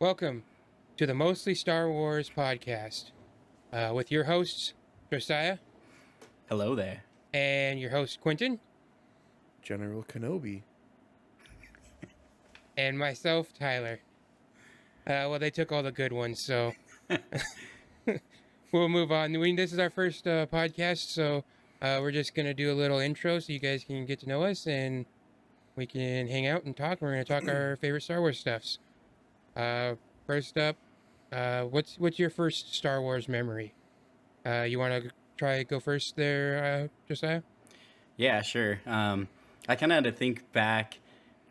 Welcome to the Mostly Star Wars podcast with your hosts, Josiah, Hello there. and your host, Quentin, General Kenobi. and myself, Tyler. Well, they took all the good ones, so we'll move on. This is our first podcast, so we're just going to do a little intro so you guys can get to know us and we can hang out and talk. We're going to talk our favorite Star Wars stuffs. First up, what's your first Star Wars memory? You want to go first there, Josiah? Yeah, sure. I kind of had to think back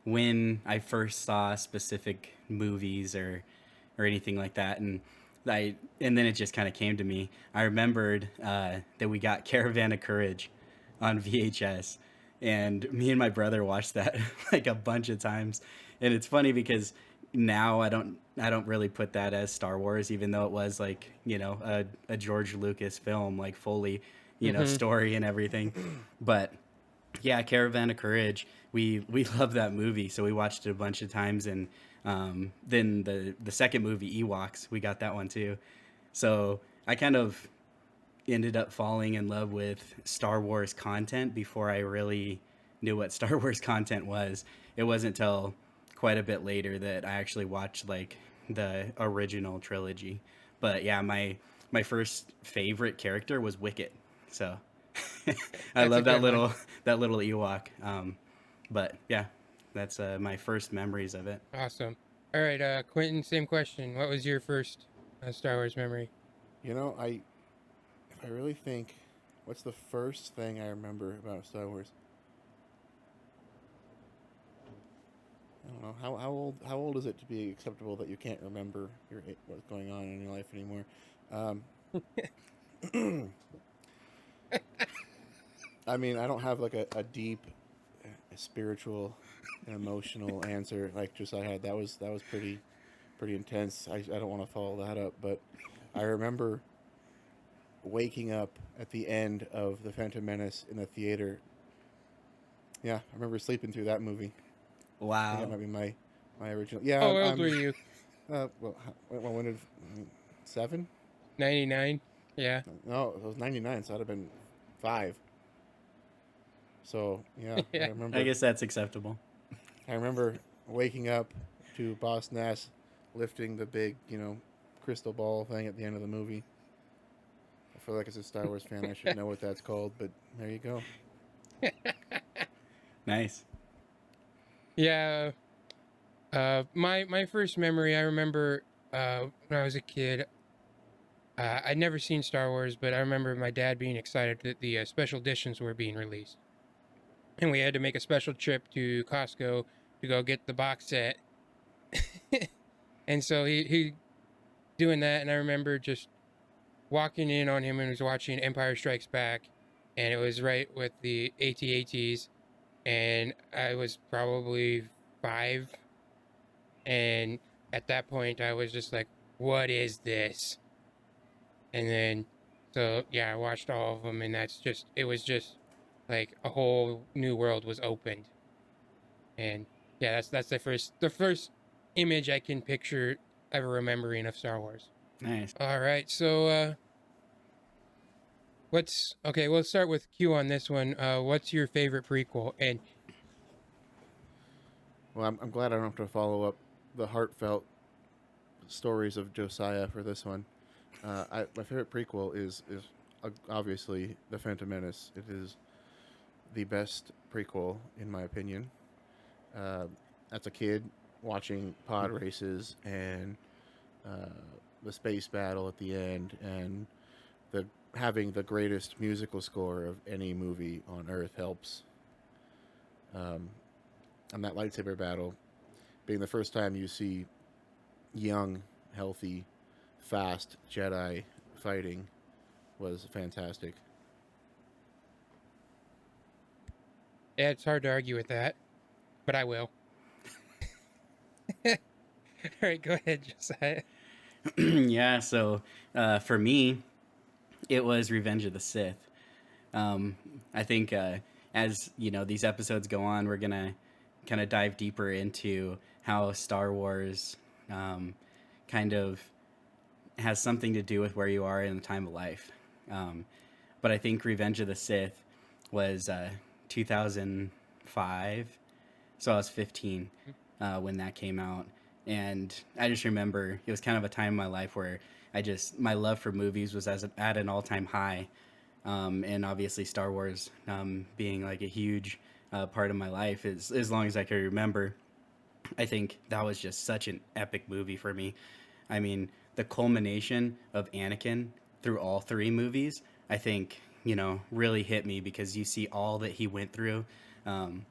when I first saw specific movies or anything like that, and then it just kind of came to me. I remembered that we got Caravan of Courage on VHS, and me and my brother watched that like a bunch of times. And it's funny because now I don't really put that as Star Wars, even though it was like a George Lucas film, like fully story and everything. But yeah, Caravan of Courage, we love that movie, so we watched it a bunch of times. And then the second movie, Ewoks, we got that one too. So I kind of ended up falling in love with Star Wars content before I really knew what Star Wars content was. It wasn't until quite a bit later that I actually watched like the original trilogy. But yeah, my first favorite character was Wicket. So I love that little Ewok. But yeah, that's my first memories of it. Awesome. All right, Quentin, same question. What was your first Star Wars memory? If I really think, what's the first thing I remember about Star Wars? I don't know how old is it to be acceptable that you can't remember what's going on in your life anymore. I mean, I don't have like a deep, spiritual, and emotional answer like just I had. That was pretty intense. I don't want to follow that up, but I remember waking up at the end of The Phantom Menace in the theater. Yeah, I remember sleeping through that movie. I think Wow. that might be my original. Yeah, How old were you? When did 7? 99? Yeah. No, it was 99, so I'd have been 5. So yeah, Yeah. I guess that's acceptable. I remember waking up to Boss Nass lifting the big, crystal ball thing at the end of the movie. I feel like as a Star Wars fan, I should know what that's called, but there you go. Nice. Yeah. My first memory, I remember when I was a kid. I'd never seen Star Wars, but I remember my dad being excited that the special editions were being released, and we had to make a special trip to Costco to go get the box set. And so he doing that, and I remember just walking in on him and was watching Empire Strikes Back, and it was right with the AT-ATs, and I was probably 5, and at that point I was just like, "What is this?" And then, so yeah, I watched all of them, and it was just like a whole new world was opened, and yeah, that's the first image I can picture ever remembering of Star Wars. Nice. All right, so we'll start with Q on this one. What's your favorite prequel? And Well, I'm glad I don't have to follow up the heartfelt stories of Josiah for this one. My favorite prequel is obviously The Phantom Menace. It is the best prequel in my opinion. Uh, as a kid, watching pod races and uh, the space battle at the end, and the having the greatest musical score of any movie on Earth helps. Um, and that lightsaber battle being the first time you see young, healthy, fast Jedi fighting was fantastic. yeah, it's hard to argue with that, but I will. All right, go ahead, Josiah. Yeah, so for me, it was Revenge of the Sith. Um, I think as these episodes go on, we're gonna kind of dive deeper into how Star Wars kind of has something to do with where you are in the time of life. But I think Revenge of the Sith was 2005, so I was 15 when that came out, and I just remember it was kind of a time in my life where my love for movies was at an all time high, and obviously Star Wars being like a huge part of my life as long as I can remember. I think that was just such an epic movie for me. I mean, the culmination of Anakin through all three movies, I think, really hit me because you see all that he went through, um,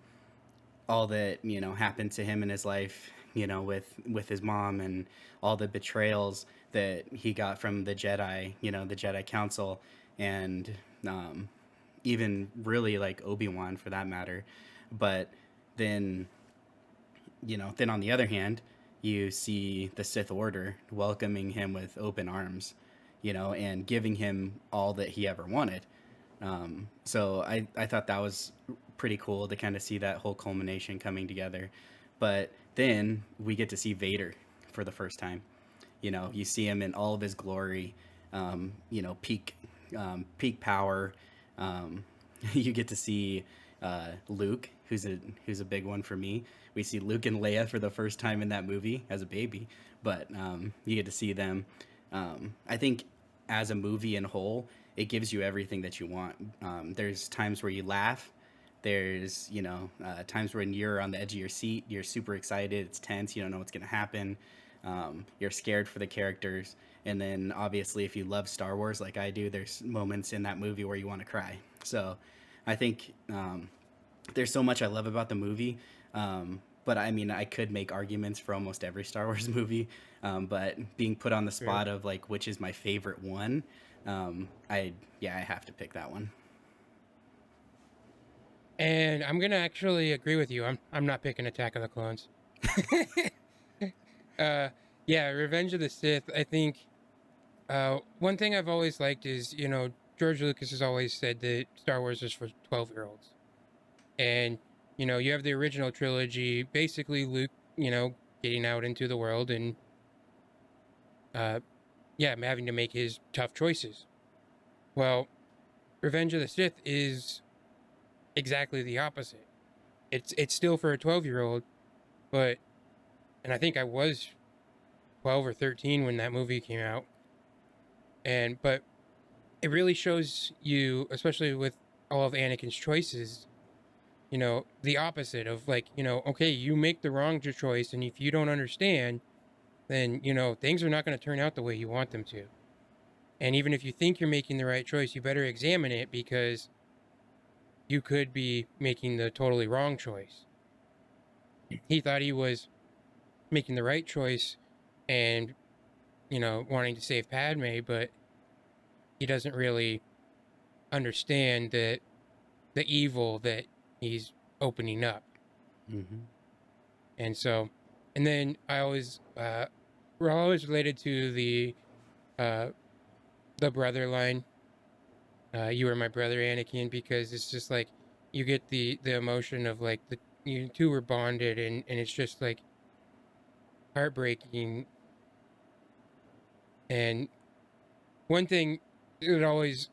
all that, happened to him in his life, with his mom, and all the betrayals that he got from the Jedi, the Jedi Council, and um, even really like Obi-Wan for that matter. But then then on the other hand, you see the Sith Order welcoming him with open arms, and giving him all that he ever wanted. So I thought that was pretty cool to kind of see that whole culmination coming together. But then we get to see Vader for the first time. You see him in all of his glory, peak power. Um, you get to see Luke, who's a big one for me. We see Luke and Leia for the first time in that movie as a baby, but you get to see them. I think as a movie in whole, it gives you everything that you want. There's times where you laugh. There's times when you're on the edge of your seat. You're super excited. It's tense. You don't know what's gonna happen. You're scared for the characters. And then obviously, if you love Star Wars like I do, there's moments in that movie where you want to cry. So I think there's so much I love about the movie. But I mean, I could make arguments for almost every Star Wars movie. But being put on the spot of like which is my favorite one, I have to pick that one. And I'm gonna actually agree with you. I'm not picking Attack of the Clones. uh, yeah, Revenge of the Sith. I think one thing I've always liked is George Lucas has always said that Star Wars is for 12-year-olds, and you have the original trilogy, basically Luke, getting out into the world and uh, yeah, having to make his tough choices. Well, Revenge of the Sith is exactly the opposite. It's still for a 12-year-old, but and I think I was 12 or 13 when that movie came out. And but it really shows you, especially with all of Anakin's choices, the opposite of like, okay, you make the wrong choice, and if you don't understand, then things are not going to turn out the way you want them to. And even if you think you're making the right choice, you better examine it because you could be making the totally wrong choice. He thought he was making the right choice and, wanting to save Padme, but he doesn't really understand the evil that he's opening up. Mm-hmm. And so, and then we're always related to uh, the brother line. You were my brother, Anakin, because it's just like you get the emotion of like you two were bonded, and it's just like heartbreaking. And one thing that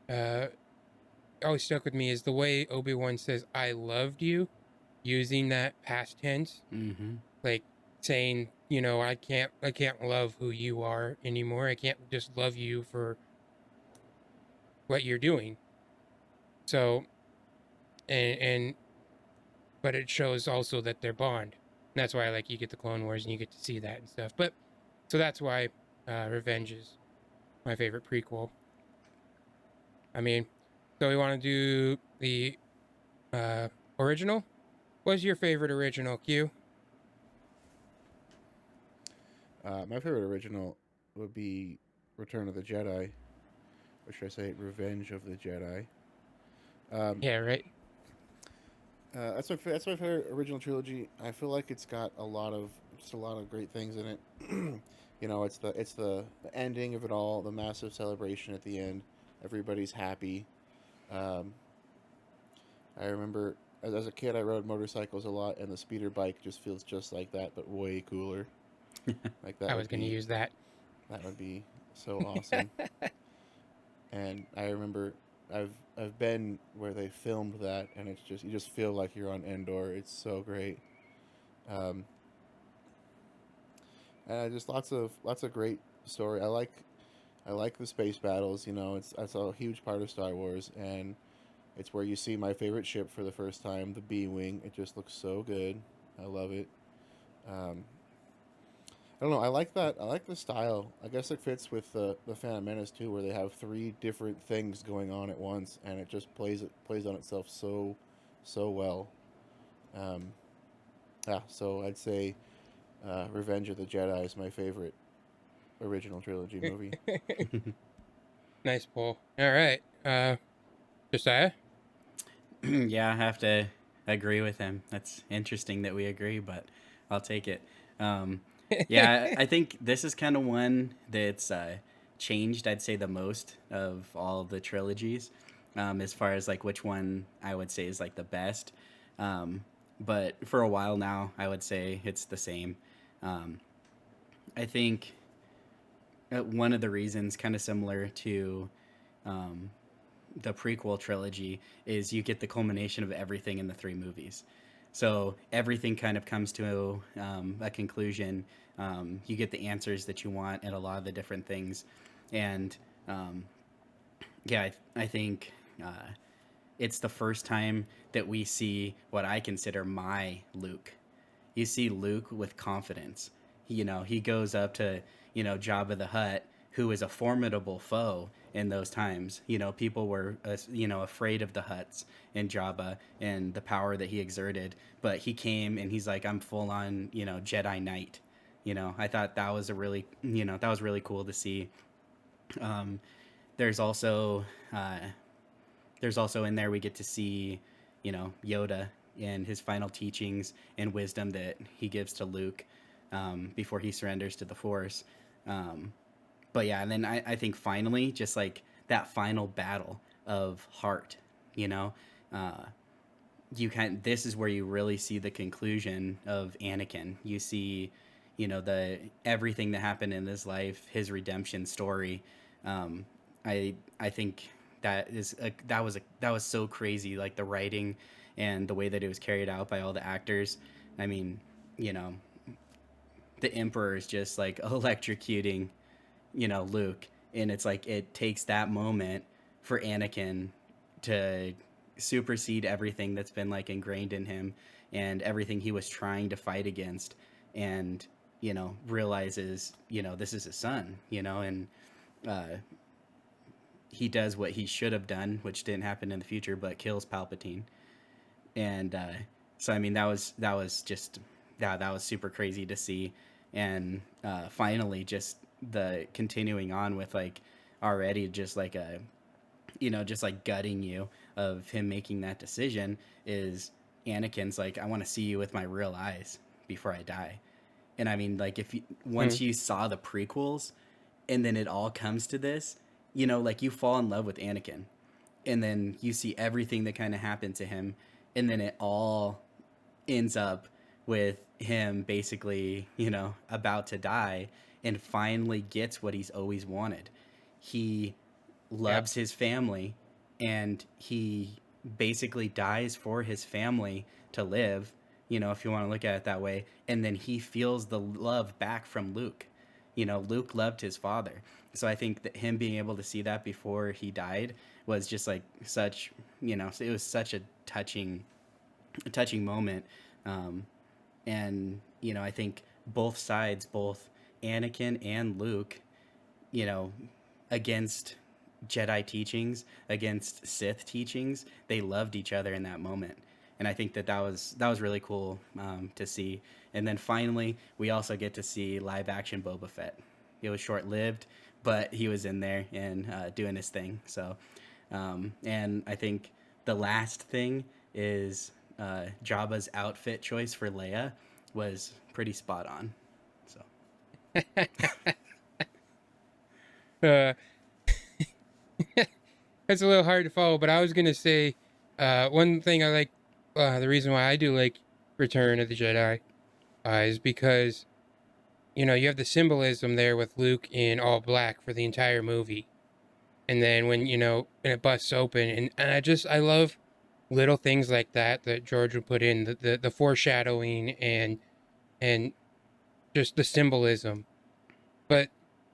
uh always stuck with me is the way Obi-Wan says "I loved you," using that past tense, Mm-hmm. like saying, I can't love who you are anymore. I can't just love you for what you're doing. So, and but it shows also that they're bond. And that's why like you get the Clone Wars and you get to see that and stuff. But so that's why Revenge is my favorite prequel. I mean, so we want to do the uh, original. What's your favorite original, Q? My favorite original would be Return of the Jedi, or should I say Revenge of the Jedi. Um, Yeah, right. that's my favorite original trilogy. I feel like it's got a lot of great things in it. It's the ending of it all, the massive celebration at the end. Everybody's happy. Um, I remember as a kid, I rode motorcycles a lot, and the speeder bike just feels just like that, but way cooler. Like I was going to use that. that would be so awesome. And I remember I've been where they filmed that, and it's just you just feel like you're on Endor. It's so great. Um, and just lots of great story. I like the space battles. You know, it's that's a huge part of Star Wars, and it's where you see my favorite ship for the first time, the B Wing. It just looks so good. I love it. Um, I don't know. I like that. I like the style. I guess it fits with the Phantom Menace too, where they have three different things going on at once, and it just plays on itself so well. Um, yeah. So I'd say Revenge of the Jedi is my favorite original trilogy movie. Nice pull. All right. Josiah? Yeah, I have to agree with him. That's interesting that we agree, but I'll take it. Um, yeah, I think this is kind of one that's changed, I'd say, the most of all the trilogies, as far as like which one I would say is like the best. Um, but for a while now, I would say it's the same. Um, I think one of the reasons, kind of similar to um, the prequel trilogy, is you get the culmination of everything in the three movies. So everything kind of comes to a conclusion. You get the answers that you want and a lot of the different things. And um, yeah, I think it's the first time that we see what I consider my Luke. You see Luke with confidence. He goes up to, Jabba the Hutt, who is a formidable foe in those times. People were, afraid of the Hutts and Jabba and the power that he exerted. But he came and he's like, I'm full on, Jedi Knight. I thought that was that was really cool to see. Um, there's also, uh, there's also in there we get to see, Yoda and his final teachings and wisdom that he gives to Luke before he surrenders to the Force. Um, but yeah, and then I think finally, just like that final battle of heart, you know, uh, this is where you really see the conclusion of Anakin. You see, the everything that happened in his life, his redemption story. Um, I think that was so crazy, like the writing and the way that it was carried out by all the actors. I mean, you know, the Emperor is just like electrocuting, Luke, and it's like it takes that moment for Anakin to supersede everything that's been like ingrained in him and everything he was trying to fight against, and realizes this is his son, and uh, he does what he should have done, which didn't happen in the future, but kills Palpatine. And so I mean that was just that was super crazy to see. And finally, just the continuing on with like already just like a just like gutting you of him making that decision is Anakin's like, I want to see you with my real eyes before I die. And I mean, like, if you, once Mm. you saw the prequels and then it all comes to this, like you fall in love with Anakin, and then you see everything that kind of happened to him, and then it all ends up with him basically, about to die and finally gets what he's always wanted. He Yep. loves his family, and he basically dies for his family to live, if you want to look at it that way. And then he feels the love back from Luke. Luke loved his father. So I think that him being able to see that before he died was just like such, it was such a touching moment. Um, and, I think both sides, both Anakin and Luke, you know, against Jedi teachings, against Sith teachings, they loved each other in that moment. And I think that was really cool to see. And then finally, we also get to see live action Boba Fett. It was short lived, but he was in there and doing his thing. So, and I think the last thing is Jabba's outfit choice for Leia was pretty spot on. So uh, That's a little hard to follow, but I was gonna say, one thing I like, the reason why I do like Return of the Jedi, is because you have the symbolism there with Luke in all black for the entire movie. And then when it busts open, and I love little things like that George would put in the foreshadowing and just the symbolism. But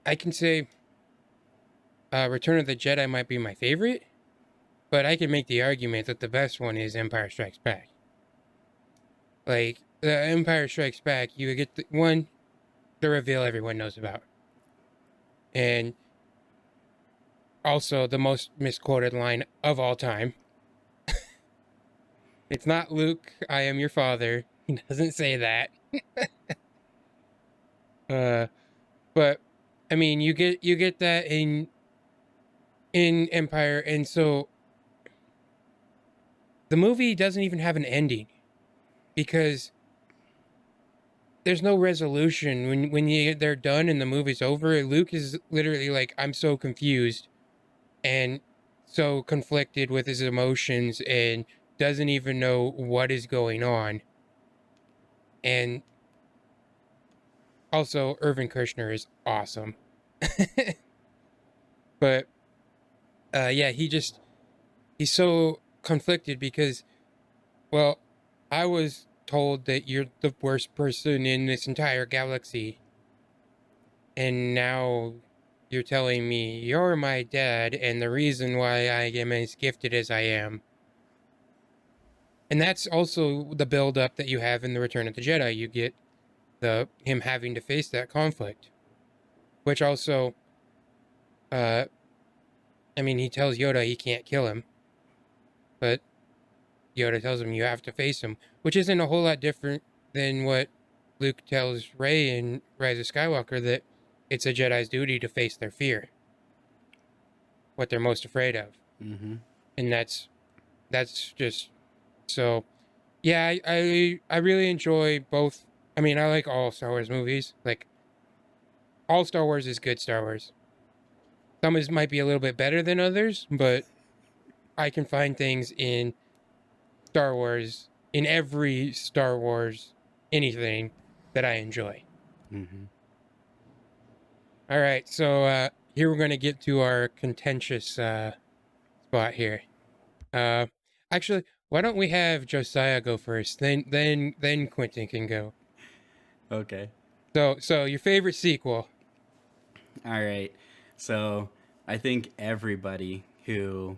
I can say Return of the Jedi might be my favorite, but I can make the argument that the best one is Empire Strikes Back. Like the Empire Strikes Back, you get the reveal everyone knows about, and also the most misquoted line of all time. It's not Luke, I am your father. He doesn't say that. Uh, but I mean, you get that in Empire, and so the movie doesn't even have an ending because there's no resolution when they're done and the movie's over. Luke is literally like, I'm so confused and so conflicted with his emotions and doesn't even know what is going on. And also, Irvin Kershner is awesome. But yeah, he's so conflicted because, well, I was told that you're the worst person in this entire galaxy, and now you're telling me you're my dad and the reason why I am as gifted as I am. And that's also the build up that you have in the Return of the Jedi. You get the him having to face that conflict, which also, uh, I mean, he tells Yoda he can't kill him, but Yoda tells him you have to face him, which isn't a whole lot different than what Luke tells Rey in Rise of Skywalker, that it's a Jedi's duty to face their fear, what they're most afraid of. Mm-hmm. And that's just so. Yeah, I really enjoy both. I mean, I like all Star Wars movies. Like, all Star Wars is good Star Wars. Some is might be a little bit better than others, but I can find things in Star Wars, in every Star Wars anything that I enjoy. Mm-hmm. All right, so here we're gonna get to our contentious spot here. Uh, actually, why don't we have Josiah go first? Then Quentin can go. Okay. So your favorite sequel? All right. So I think everybody who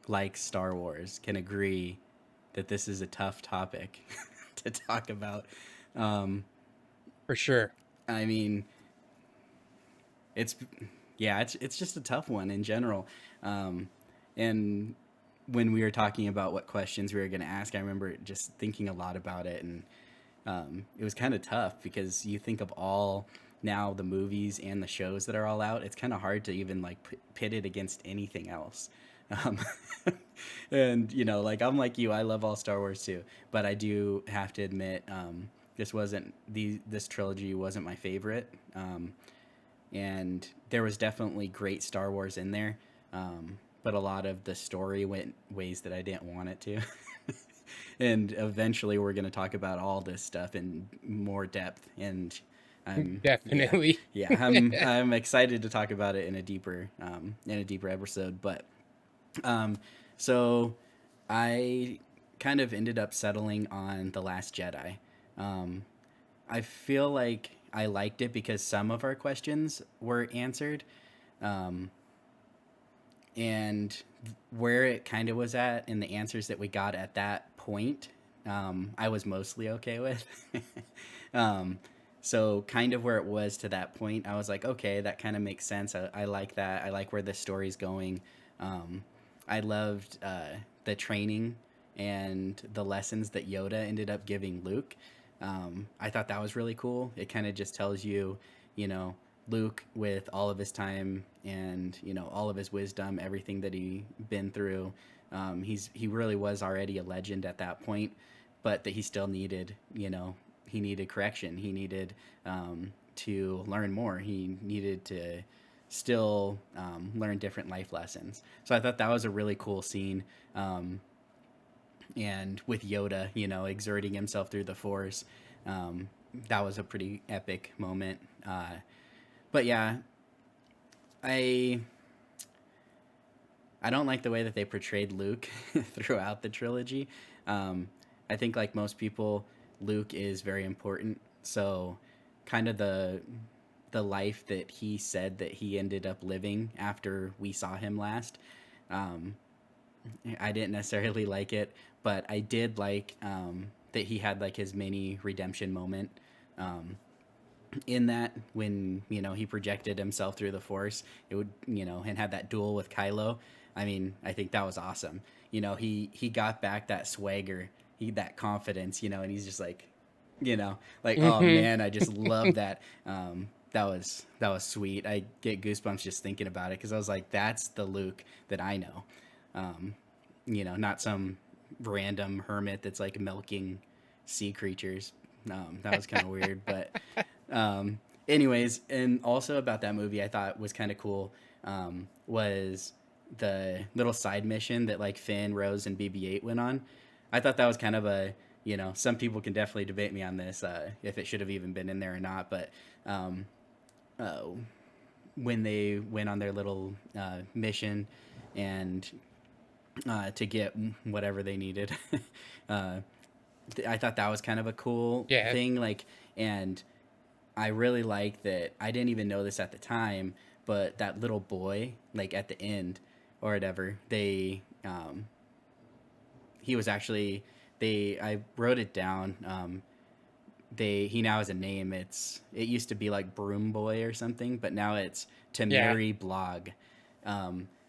likes Star Wars can agree that this is a tough topic to talk about. Um, For sure. I mean, it's yeah, it's just a tough one in general. And when we were talking about what questions we were going to ask, I remember just thinking a lot about it, and it was kind of tough because you think of all now the movies and the shows that are all out. It's kind of hard to even like pit it against anything else. Um, and like I'm like you, I love all Star Wars too, but I do have to admit, this trilogy wasn't my favorite. And there was definitely great Star Wars in there, but a lot of the story went ways that I didn't want it to. And eventually, we're going to talk about all this stuff in more depth, and Definitely. yeah, I'm excited to talk about it in a deeper episode. But so I kind of ended up settling on The Last Jedi. I feel like I liked it because some of our questions were answered. And where it kind of was at and the answers that we got at that point, I was mostly okay with. So kind of where it was to that point, I was like, okay, that kind of makes sense. I like that. I like where the story's going. I loved the training and the lessons that Yoda ended up giving Luke. I thought that was really cool. It kind of just tells you, Luke, with all of his time and all of his wisdom, everything that he been through, he really was already a legend at that point, but that he still needed he needed correction. He needed to learn more. He needed to still learn different life lessons. So I thought that was a really cool scene. And with Yoda, exerting himself through the Force, that was a pretty epic moment. But yeah, I I don't like the way that they portrayed Luke throughout the trilogy. Um, I think, like most people, Luke is very important. So, kind of the life that he said that he ended up living after we saw him last. Um, I didn't necessarily like it, but I did like that he had like his mini redemption moment. Um, in that, when he projected himself through the force, it would, and had that duel with Kylo. I mean, I think that was awesome. He got back that swagger, that confidence, and he's just like, oh Mm-hmm. man, I just love that. That was sweet. I get goosebumps just thinking about it, because I was like, that's the Luke that I know. um, not some random hermit that's like milking sea creatures. That was kind of weird, but anyways, and also about that movie, I thought was kind of cool, was the little side mission that like Finn, Rose, and BB-8 went on. I thought that was kind of a, some people can definitely debate me on this, if it should have even been in there or not, but um, uh, when they went on their little mission and to get whatever they needed. uh, I thought that was kind of a cool Yeah. thing. Like, and I really like that. I didn't even know this at the time, but that little boy, like at the end or whatever, he was actually, I wrote it down. He now has a name. It used to be like Broom Boy or something, but now it's Yeah. Tamiri Blog.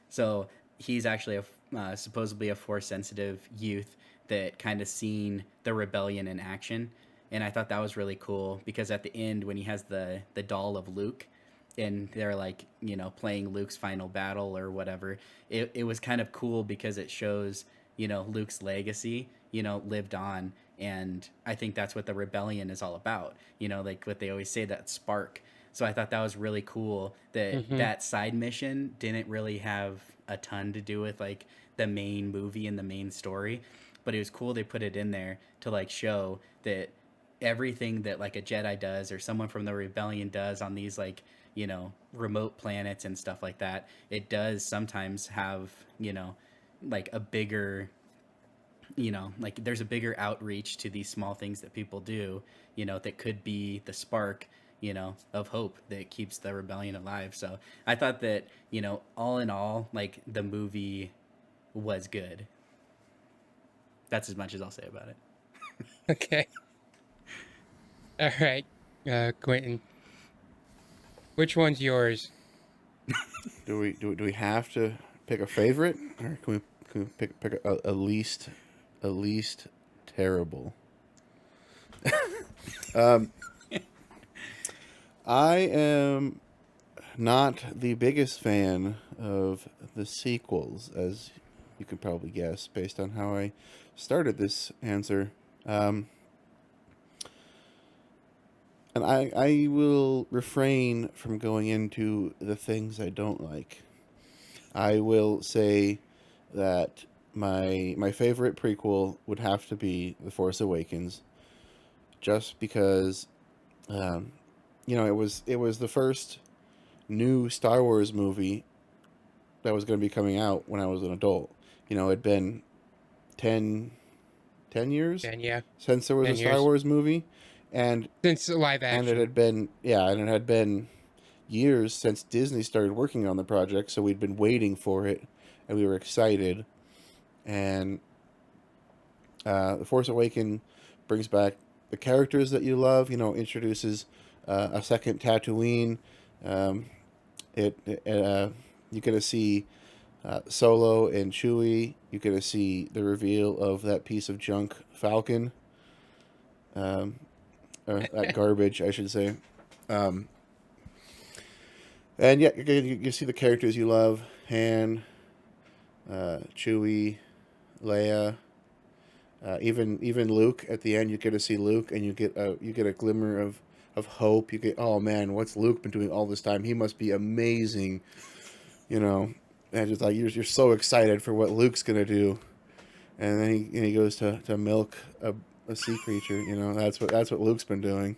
So he's actually supposedly a force sensitive youth that kind of seen the rebellion in action, and I thought that was really cool, because at the end, when he has the doll of Luke, and they're like, playing Luke's final battle or whatever, it was kind of cool, because it shows, Luke's legacy, lived on. And I think that's what the rebellion is all about, like what they always say, that spark. So I thought that was really cool that Mm-hmm. that side mission didn't really have a ton to do with like the main movie and the main story, but it was cool they put it in there to like show that everything that like a Jedi does or someone from the rebellion does on these like, remote planets and stuff like that, it does sometimes have, like a bigger, like there's a bigger outreach to these small things that people do, that could be the spark, of hope that keeps the rebellion alive. So I thought that, all in all, like the movie was good. That's as much as I'll say about it. Okay. All right. Quentin, which one's yours? Do we have to pick a favorite, or can we pick a least terrible? Um, I am not the biggest fan of the sequels, as you could probably guess based on how I started this answer. Um, and I will refrain from going into the things I don't like. I will say that my favorite prequel would have to be The Force Awakens, just because um, it was the first new Star Wars movie that was going to be coming out when I was an adult. It'd been 10, 10 years Then yeah, since there was a 10 Star years Wars movie, and since live and it action. had been and it had been years since Disney started working on the project, so we'd been waiting for it, and we were excited. And The Force Awakens brings back the characters that you love. Introduces a second Tatooine. Um, you get to see Solo and Chewie. You get to see the reveal of that piece of junk Falcon, um, or that garbage, I should say. Um, and yeah, you see the characters you love: Han, Chewie, Leia. Even Luke at the end, you get to see Luke, and you get a glimmer of hope. You get, oh man, what's Luke been doing all this time? He must be amazing, you know. And just like you're so excited for what Luke's gonna do, and then he goes to milk a sea creature. You know, that's what Luke's been doing.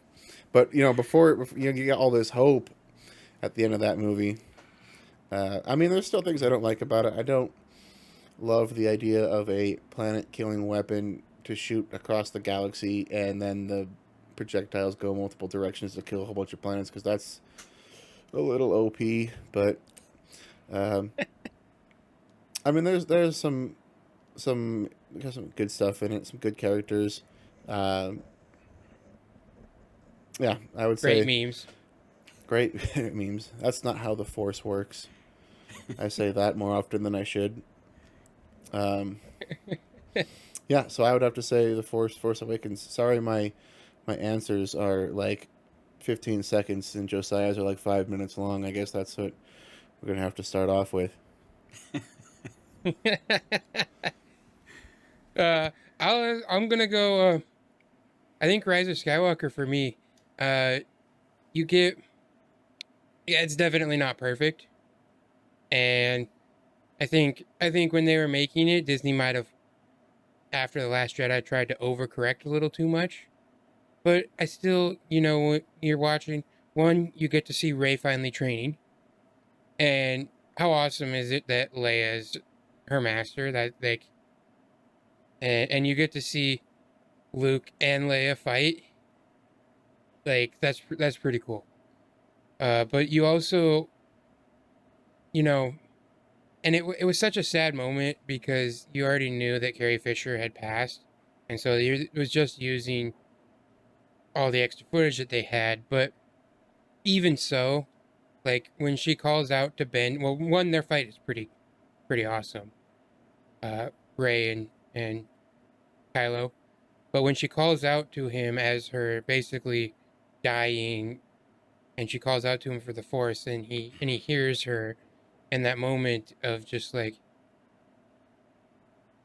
But you know, before you know, you get all this hope at the end of that movie. I mean, there's still things I don't like about it. I don't love the idea of a planet-killing weapon to shoot across the galaxy, and then the projectiles go multiple directions to kill a whole bunch of planets, because that's a little OP. But um, I mean, there's some there's some good stuff in it, some good characters. Um, yeah, I would Great say memes. great memes. That's not how the Force works. I say that more often than I should. Um, yeah, so I would have to say the Force Awakens. Sorry, my answers are like 15 seconds, and Josiah's are like 5 minutes long. I guess that's what we're gonna have to start off with. uh, I'm gonna go. I think Rise of Skywalker for me. Uh, you get yeah, it's definitely not perfect, and I think when they were making it, Disney might have after the Last Jedi tried to overcorrect a little too much. But I still, when you're watching one, you get to see Rey finally training, and how awesome is it that Leia's her master? That like, and you get to see Luke and Leia fight. Like that's pretty cool. But you also, you know, and it was such a sad moment because you already knew that Carrie Fisher had passed, and so it was just using all the extra footage that they had. But even so, like when she calls out to Ben, well, one their fight is pretty awesome, uh, Ray and Kylo. But when she calls out to him as her basically dying, and she calls out to him for the Force, and he hears her, in that moment of just like,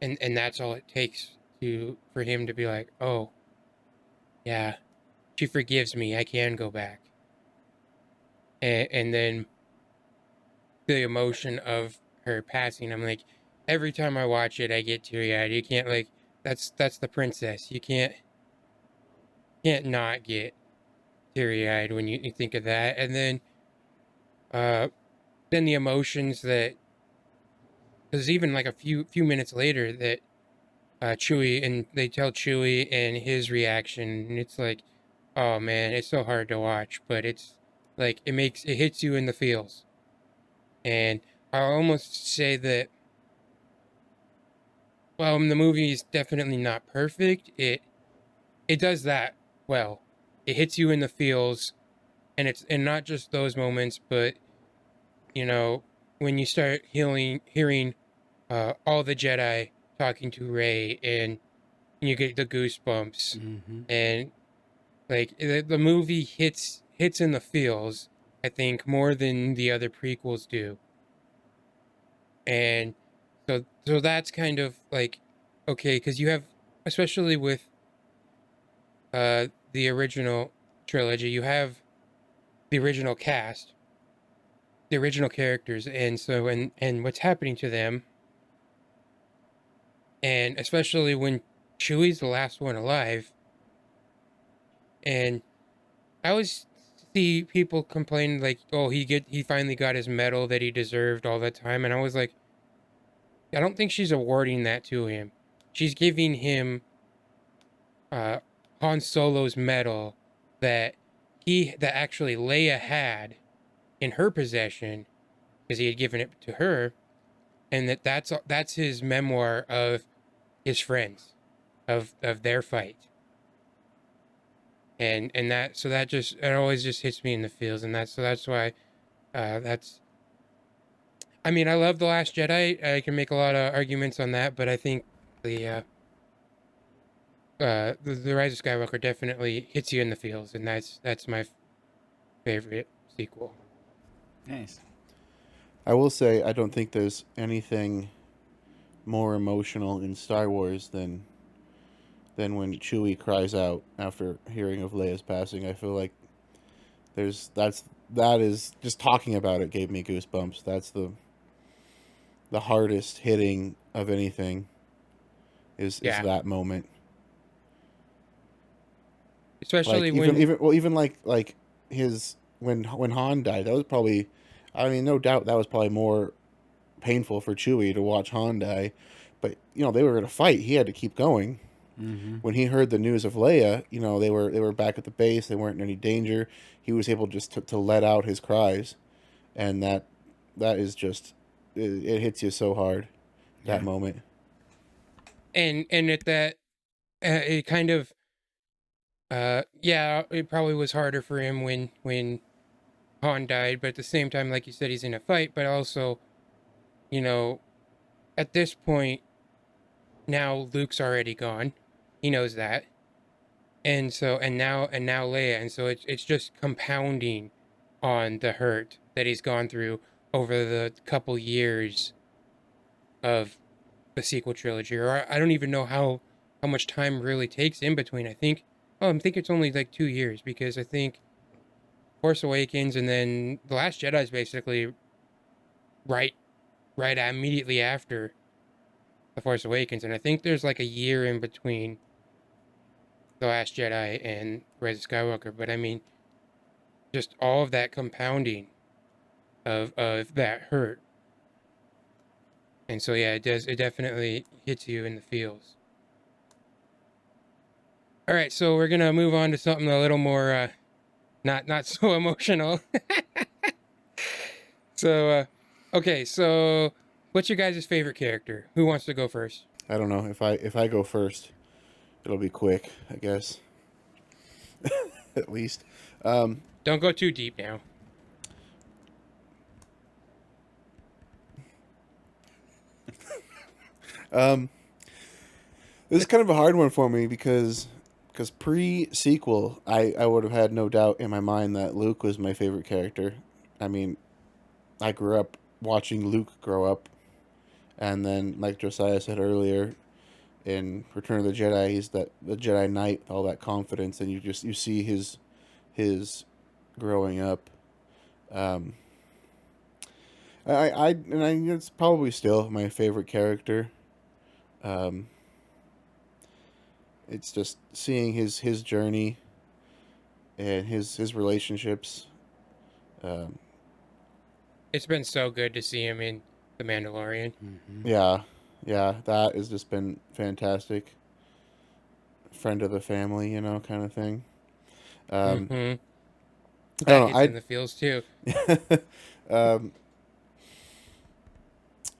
and that's all it takes to for him to be like, oh yeah, she forgives me, I can go back, and then the emotion of her passing. I'm like, every time I watch it, I get teary eyed. You can't like that's the princess. You can't not get teary eyed when you think of that. And uh then the emotions that because even like a few minutes later that Chewie and they tell Chewie and his reaction, and it's like, oh man, it's so hard to watch, but it's like it hits you in the feels. And I'll almost say that well, the movie is definitely not perfect. It does that well. It hits you in the feels, and not just those moments, but you know when you start hearing all the Jedi talking to Rey, and you get the goosebumps, Mm-hmm. and like the movie hits in the feels. I think more than the other prequels do, and so that's kind of like okay because you have especially with the original trilogy, you have the original cast, the original characters, and so and what's happening to them, and especially when Chewie's the last one alive, and I always see people complain like, oh, he finally got his medal that he deserved all that time, and I was like, I don't think she's awarding that to him. She's giving him uh Han Solo's medal that that actually Leia had in her possession because he had given it to her, and that's his memoir of his friends, of their fight, and that so that just it always just hits me in the feels, and that's why that's. I mean, I love the Last Jedi. I can make a lot of arguments on that, but I think the the Rise of Skywalker definitely hits you in the feels, and that's my favorite sequel. Nice. I will say I don't think there's anything more emotional in Star Wars than when Chewie cries out after hearing of Leia's passing. I feel like that is just talking about it gave me goosebumps. That's the hardest hitting of anything is Yeah, that moment. Like especially even when even well even like his when Han died, that was probably, I mean, no doubt that was probably more painful for Chewie to watch Han die. But they were in a fight. He had to keep going. Mm-hmm. When he heard the news of Leia, they were back at the base. They weren't in any danger. He was able just to let out his cries, and that is just it hits you so hard, that Yeah. moment. and at that it kind of yeah, it probably was harder for him when Han died, but at the same time, like you said, he's in a fight, but also, you know, at this point now Luke's already gone. He knows that. And so and now Leia, and so it's just compounding on the hurt that he's gone through over the couple years of the sequel trilogy. Or I don't even know how much time really takes in between. I think it's only like 2 years, because I think Force Awakens and then The Last Jedi is basically right immediately after The Force Awakens, and I think there's like a year in between The Last Jedi and Rise of Skywalker. But I mean, just all of that compounding of that hurt, and so yeah, it definitely hits you in the feels. All right, so we're gonna move on to something a little more not so emotional. So okay, so what's your guys' favorite character? Who wants to go first? I don't know if I go first, it'll be quick, I guess. At least. Um, Don't go too deep now. um, this is kind of a hard one for me because pre sequel, I would have had no doubt in my mind that Luke was my favorite character. I mean, I grew up watching Luke grow up, and then like Josiah said earlier, in Return of the Jedi, he's the Jedi Knight, with all that confidence, and you see his growing up. Um, I it's probably still my favorite character. Um, it's just seeing his journey and his relationships. Um, It's been so good to see him in The Mandalorian. Mm-hmm. yeah, yeah, that has just been fantastic. Friend of the family, kind of thing. Um, Mm-hmm. I That don't hits in know. the feels too. Um,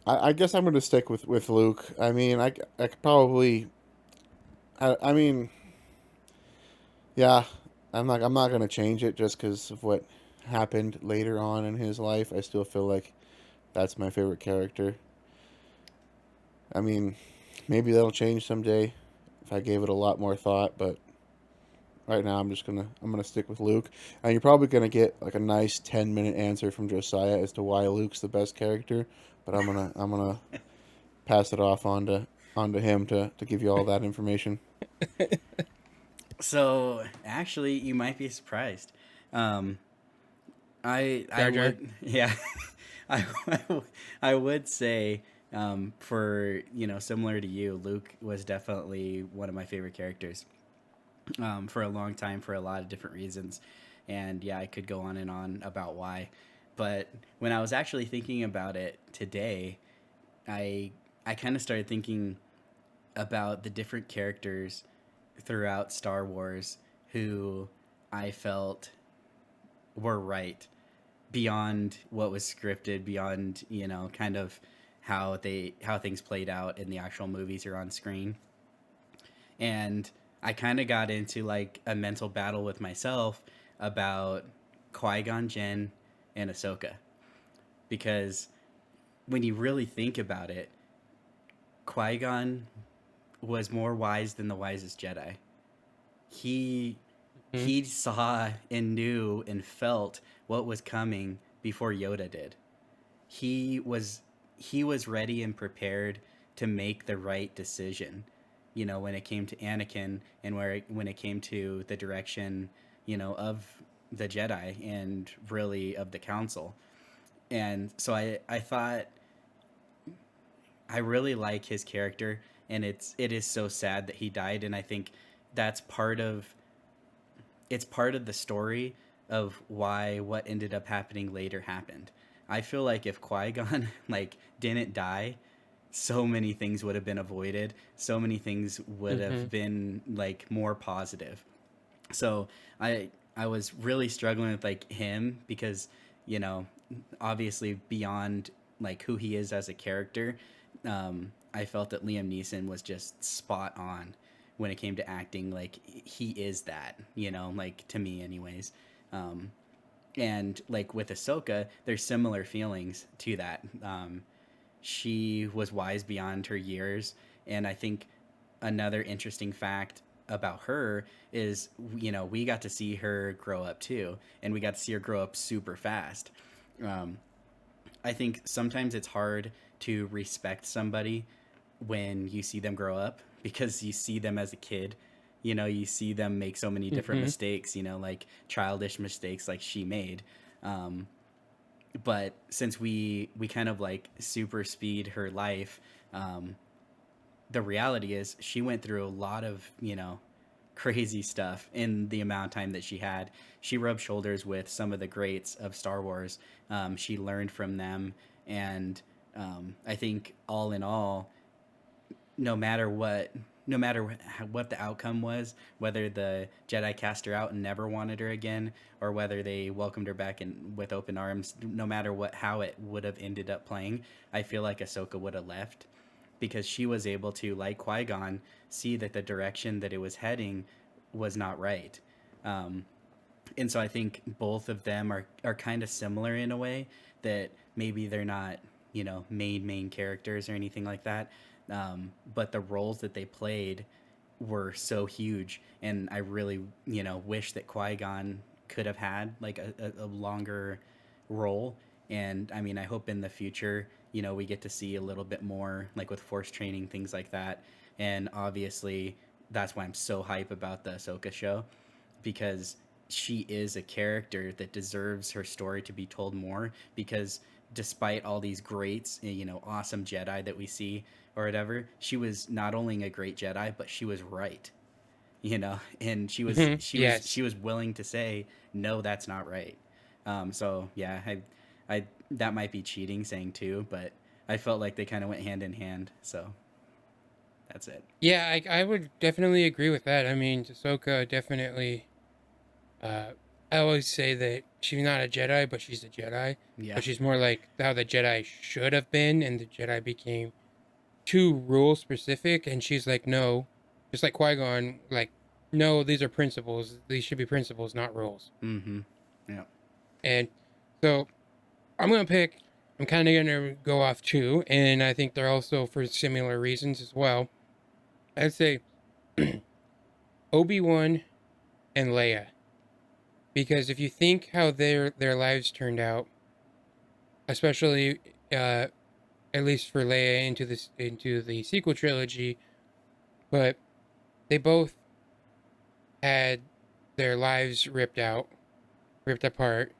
I guess I'm going to stick with Luke. I mean, I could probably. I mean, yeah, I'm not going to change it just because of what happened later on in his life. I still feel like that's my favorite character. I mean, maybe that'll change someday if I gave it a lot more thought, but right now I'm gonna stick with Luke. And you're probably gonna get like a nice 10-minute answer from Josiah as to why Luke's the best character, but I'm gonna pass it off onto him to give you all that information. So actually, you might be surprised. Um, I Jar Jar. would, yeah, I I would say, for similar to you, Luke was definitely one of my favorite characters, for a long time, for a lot of different reasons, and yeah, I could go on and on about why. But when I was actually thinking about it today, I I kind of started thinking about the different characters throughout Star Wars who I felt were right beyond what was scripted, beyond kind of how things played out in the actual movies or on screen. And I kind of got into like a mental battle with myself about Qui-Gon Jinn and Ahsoka, because when you really think about it, Qui-Gon was more wise than the wisest Jedi. He Hmm. he saw and knew and felt what was coming before Yoda did. He was he was ready and prepared to make the right decision. When it came to Anakin and when it came to the direction, of the Jedi and really of the Council. And so I thought I really like his character, and it is so sad that he died, and I think that's part of it's part of the story of why what ended up happening later happened. I feel like if Qui-Gon like didn't die, so many things would have been avoided. So many things would Mm-hmm. have been like more positive. So I was really struggling with like him because, you know, obviously beyond like who he is as a character, I felt that Liam Neeson was just spot on when it came to acting. Like he is that, you know, like to me anyways. um, and like with Ahsoka, there's similar feelings to that. She was wise beyond her years, and I think another interesting fact about her is, you know, we got to see her grow up too, and we got to see her grow up super fast. um, I think sometimes it's hard to respect somebody when you see them grow up because you see them as a kid. You know, you see them make so many different Mm-hmm. mistakes, you know, like childish mistakes like she made. um, but since we kind of like super speed her life, um, the reality is she went through a lot of, you know, crazy stuff in the amount of time that she had. She rubbed shoulders with some of the greats of Star Wars. She learned from them, and I think all in all, no matter what, no matter what the outcome was, whether the Jedi cast her out and never wanted her again, or whether they welcomed her back and with open arms, no matter what, how it would have ended up playing, I feel like Ahsoka would have left because she was able to, like Qui Gon, see that the direction that it was heading was not right. Um, and so I think both of them are kind of similar in a way that maybe they're not, you know, main characters or anything like that, but the roles that they played were so huge, and I really, you know, wish that Qui-Gon could have had like a longer role. And I mean, I hope in the future, you know, we get to see a little bit more like with force training, things like that. And obviously that's why I'm so hype about the Ahsoka show, because she is a character that deserves her story to be told more. Because despite all these greats, you know, awesome Jedi that we see or whatever, she was not only a great Jedi, but she was right, you know, and Mm-hmm. Yes. she was willing to say no, that's not right. So yeah, I that might be cheating saying too, but I felt like they kind of went hand in hand. So that's it. Yeah, I would definitely agree with that. I mean, Ahsoka definitely. Uh, I always say that she's not a Jedi, but she's a Jedi. Yeah. But she's more like how the Jedi should have been, and the Jedi became too rule specific. And she's like, no, just like Qui Gon, like, no, these are principles. These should be principles, not rules. Mm-hmm. Yeah. And so I'm gonna pick. I'm kind of gonna go off too, and I think they're also for similar reasons as well. I'd say Obi-Wan and Leia, because if you think how their lives turned out, especially uh, at least for Leia into the sequel trilogy, but they both had their lives ripped apart.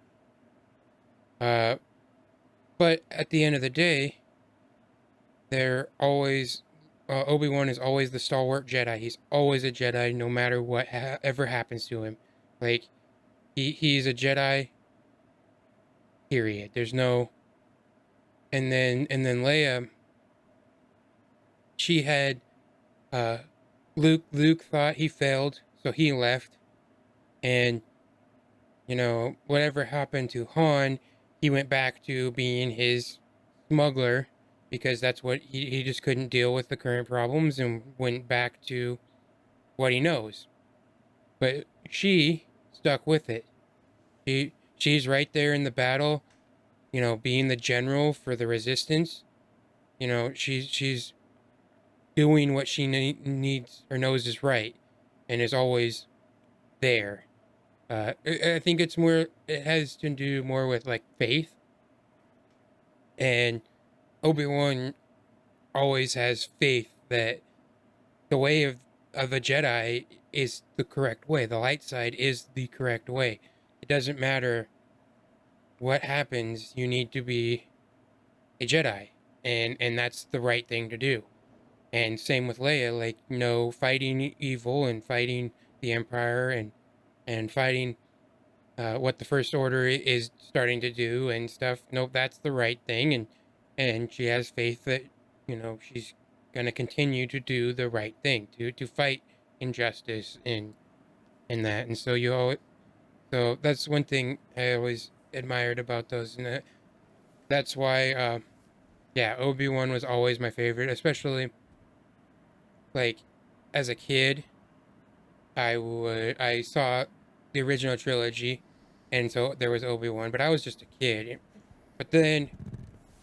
Uh, but at the end of the day, they're always Obi-Wan is always the stalwart Jedi. He's always a Jedi, no matter what ever happens to him. Like he's a Jedi. Period. There's no and then Leia, she had uh, Luke thought he failed, so he left, and whatever happened to Han, he went back to being his smuggler because that's what he just couldn't deal with the current problems and went back to what he knows. But she stuck with it. She's right there in the battle, being the general for the resistance. She's doing what she needs or knows is right, and is always there. I think it's more. It has to do more with like faith, and Obi Wan always has faith that the way of a Jedi is the correct way. The light side is the correct way. It doesn't matter what happens. You need to be a Jedi, and that's the right thing to do. And same with Leia, like no fighting evil and fighting the Empire, and and fighting what the First Order is starting to do and stuff. Nope, that's the right thing, and she has faith that she's going to continue to do the right thing, to fight injustice and that. And so so that's one thing I always admired about those, and that's why yeah, Obi-Wan was always my favorite, especially like as a kid. I saw the original trilogy, and so there was Obi-Wan, but I was just a kid. But then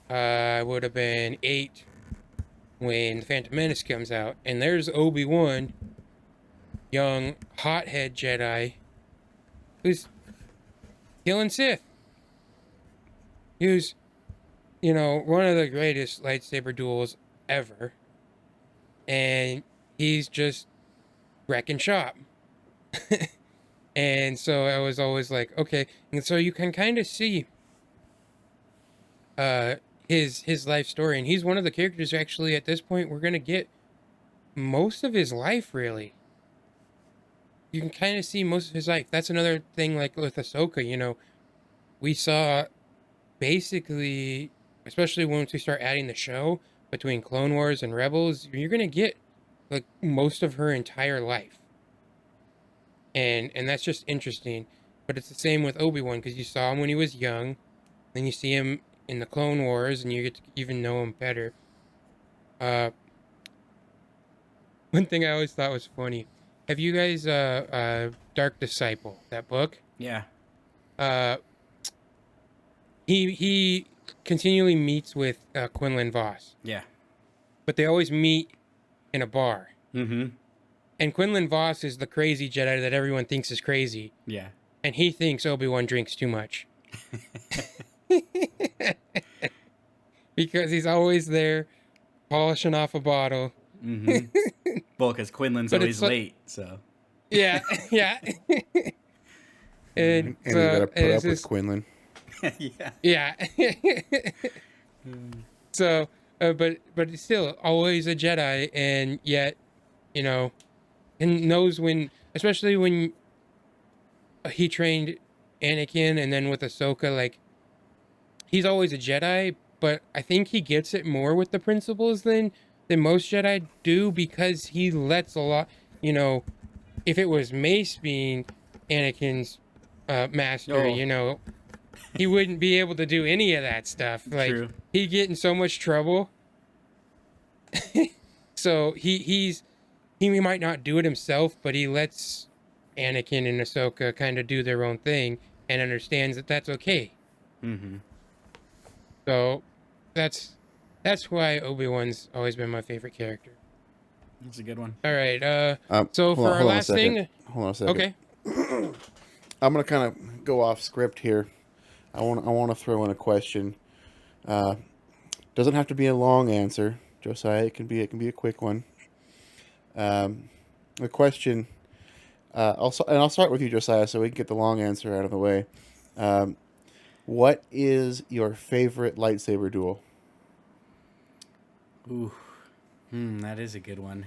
I would have been 8 when the Phantom Menace comes out, and there's Obi-Wan, young hothead Jedi, who's killing Sith. He was, one of the greatest lightsaber duels ever, and he's just wrecking shop. And so I was always like, okay, and so you can kind of see uh his life story, and he's one of the characters actually at this point we're gonna get most of his life really. You can kind of see most of his life. That's another thing, like with Ahsoka, we saw basically, especially once we start adding the show between Clone Wars and Rebels, you're gonna get like most of her entire life, and that's just interesting. But it's the same with Obi-Wan, because you saw him when he was young, then you see him in the Clone Wars, and you get to even know him better. Uh, One thing I always thought was funny. Have you guys Dark Disciple, that book? Yeah. Uh he continually meets with Quinlan Voss, Yeah. but they always meet in a bar. Mm-hmm. And Quinlan Voss is the crazy Jedi that everyone thinks is crazy, Yeah. and he thinks Obi-Wan drinks too much. Because he's always there polishing off a bottle. Mm-hmm. Well, because Quinlan's But always it's late, so. yeah, yeah. And And he's got to put it's up with just Quinlan. Yeah. yeah. Mm. So, but he's still always a Jedi, and yet, you know, and knows when, especially when he trained Anakin, and then with Ahsoka, like he's always a Jedi, but I think he gets it more with the principles than most Jedi do, because he lets a lot. You know, if it was Mace being Anakin's master, Oh, he wouldn't be able to do any of that stuff. Like true. he'd get in so much trouble. So he might not do it himself, but he lets Anakin and Ahsoka kind of do their own thing, and understands that that's okay. Mm-hmm. So that's why Obi-Wan's always been my favorite character. That's a good one. All right. So Hold for on, our hold on a last second. thing, Hold on a second. okay. I'm gonna kind of go off script here. I want to throw in a question. Doesn't have to be a long answer, Josiah. It can be a quick one. The question. I'll start with you, Josiah, so we can get the long answer out of the way. What is your favorite lightsaber duel? Ooh. That is a good one.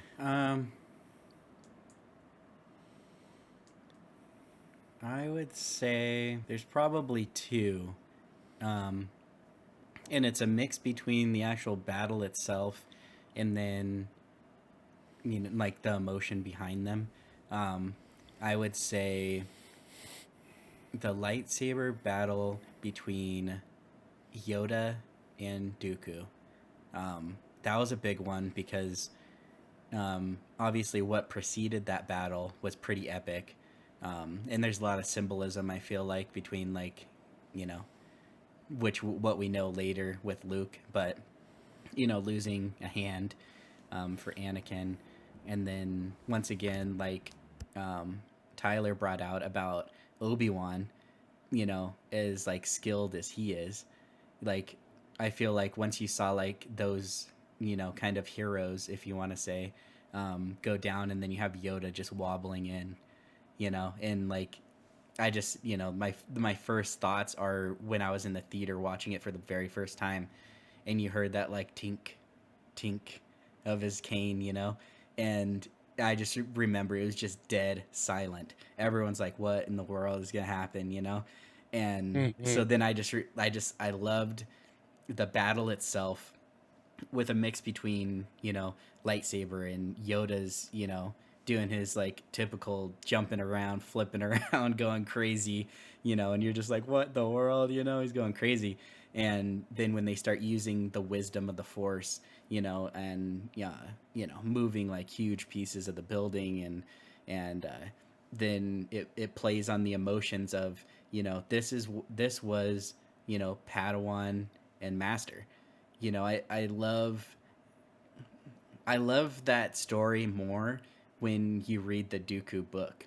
I would say there's probably two. And it's a mix between the actual battle itself and then, like the emotion behind them. I would say the lightsaber battle between Yoda and Dooku. That was a big one because obviously what preceded that battle was pretty epic. And there's a lot of symbolism, I feel like, between you know, what we know later with Luke, but losing a hand for Anakin, and then once again, Tyler brought out about Obi-Wan, as skilled as he is, like I feel like once you saw those kind of heroes, if you want to say, go down, and then you have Yoda just wobbling in, and I just my first thoughts are when I was in the theater watching it for the very first time, and you heard that tink tink of his cane, and I just remember it was just dead silent. Everyone's like, "What in the world is gonna happen?" You know, and Mm-hmm. so then I loved the battle itself with a mix between lightsaber and Yoda's doing his like typical jumping around, flipping around, going crazy, and you're just like, what the world, he's going crazy. And then when they start using the wisdom of the Force, and yeah, moving like huge pieces of the building, and then it plays on the emotions of this was Padawan and Master. I love that story more when you read the Dooku book,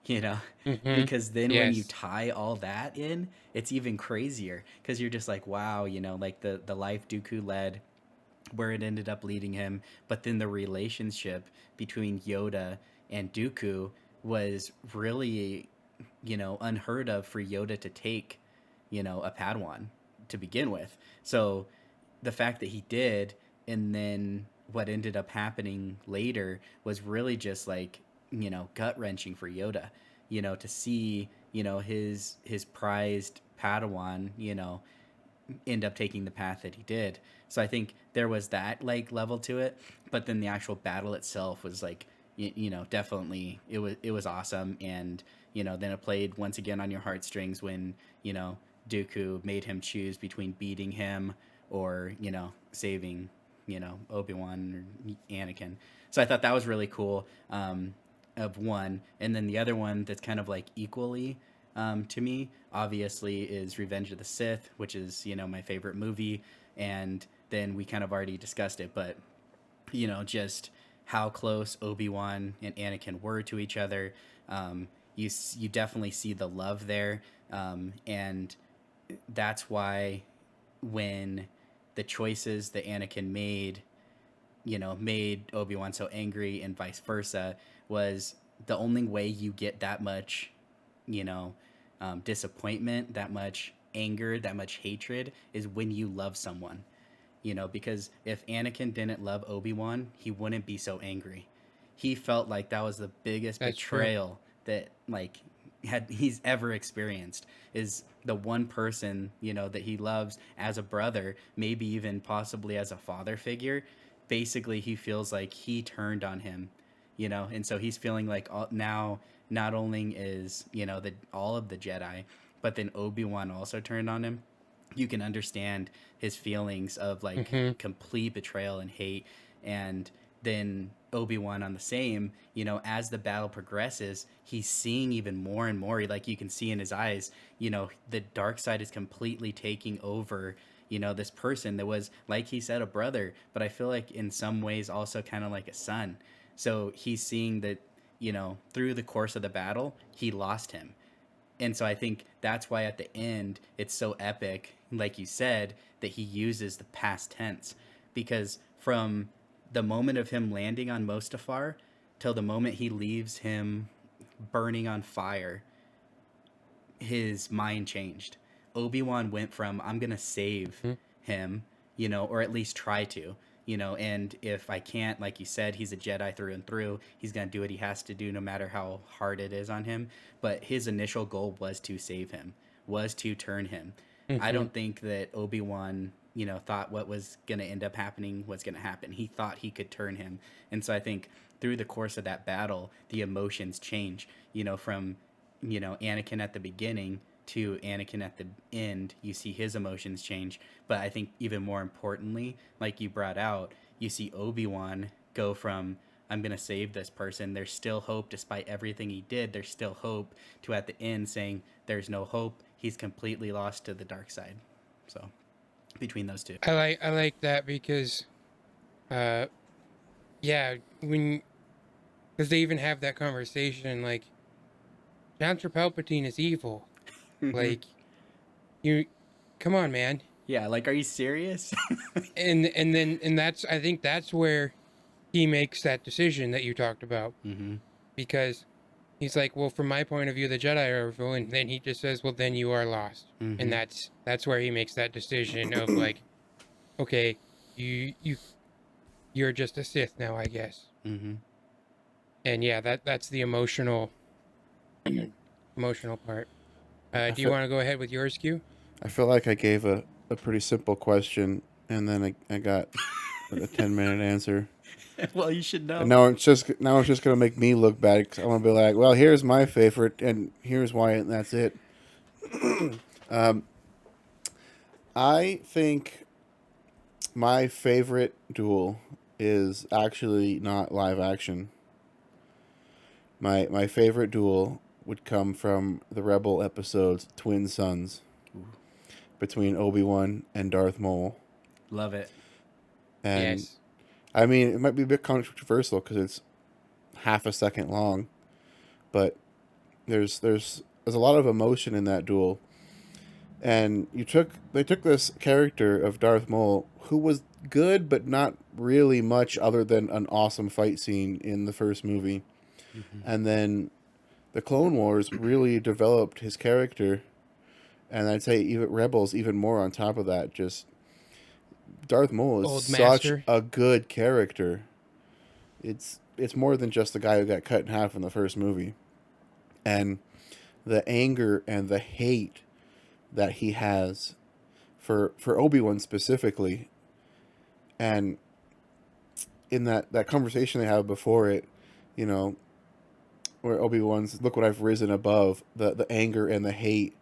you know, Mm-hmm. because then when you Yes. tie all that in, it's even crazier because you're just like, wow, like the life Dooku led, where it ended up leading him, but then the relationship between Yoda and Dooku was really, unheard of for Yoda to take, a Padawan to begin with. So the fact that he did, and then what ended up happening later was really just like gut wrenching for Yoda. To see his prized Padawan end up taking the path that he did. So I think there was that like level to it, but then the actual battle itself was like definitely it was awesome. And then it played once again on your heartstrings when Dooku made him choose between beating him or saving Obi-Wan or Anakin. So I thought that was really cool, of one. And then the other one that's kind of like equally to me obviously is Revenge of the Sith, which is my favorite movie. And then we kind of already discussed it, but just how close Obi-Wan and Anakin were to each other. You definitely see the love there, and that's why when the choices that Anakin made Obi-Wan so angry and vice versa, was the only way you get that much, you know, disappointment, that much anger, that much hatred is when you love someone. Because if Anakin didn't love Obi-Wan, he wouldn't be so angry. He felt like that was the biggest That's true. betrayal that like he's ever experienced, is the one person, that he loves as a brother, maybe even possibly as a father figure. Basically, he feels like he turned on him, and so he's feeling like now not only is, all of the Jedi, but then Obi-Wan also turned on him. You can understand his feelings of like Mm-hmm. complete betrayal and hate. And then Obi-Wan on the same, as the battle progresses, he's seeing even more and more, like you can see in his eyes, the dark side is completely taking over, this person that was, like he said, a brother, but I feel like in some ways also kind of like a son. So he's seeing that, through the course of the battle, he lost him. And so I think that's why at the end it's so epic, like you said, that he uses the past tense. Because from the moment of him landing on Mustafar till the moment he leaves him burning on fire, his mind changed. Obi-Wan went from, I'm going to save Mm-hmm. him, or at least try to, and if I can't, like you said, he's a Jedi through and through. He's going to do what he has to do no matter how hard it is on him. But his initial goal was to save him, was to turn him. I Mm-hmm. don't think that Obi-Wan, thought what was going to end up happening was going to happen. He thought he could turn him. And so I think through the course of that battle, the emotions change, from Anakin at the beginning to Anakin at the end. You see his emotions change, but I think even more importantly, like you brought out, you see Obi-Wan go from, I'm going to save this person, there's still hope despite everything he did, there's still hope, to at the end saying there's no hope, he's completely lost to the dark side. So between those two. I like that because uh yeah, when because they even have that conversation like Chancellor Palpatine is evil. Like you, come on, man. Yeah, like, are you serious? And that's, I think that's where he makes that decision that you talked about, Mm-hmm. because he's like, well, from my point of view, the Jedi are evil, and then he just says, well, then you are lost, and Mm-hmm. that's where he makes that decision of like, okay, you you're just a Sith now, I guess. Mm-hmm. and yeah, that's the emotional part. I Do you feel, want to go ahead with yours, Q? I feel like I gave a pretty simple question, and then I got a 10-minute answer. Well, you should And know. now it's just gonna make me look bad because I want to be like, well, here's my favorite, and here's why, and that's it. um, I think my favorite duel is actually not live action. My favorite duel would come from the Rebel episodes Twin Sons Ooh, between Obi-Wan and Darth Maul. love it. And Yes. I mean, it might be a bit controversial because it's half a second long, but there's a lot of emotion in that duel. And they took this character of Darth Maul who was good but not really much other than an awesome fight scene in the first movie. Hmm. And then the Clone Wars really developed his character, and I'd say even Rebels even more on top of that. Just Darth Maul is Old such master. a good character. It's more than just the guy who got cut in half in the first movie. And the anger and the hate that he has for Obi-Wan specifically, and in that conversation they have before it, you know, where Obi-Wan's look what I've risen above, the anger and the hate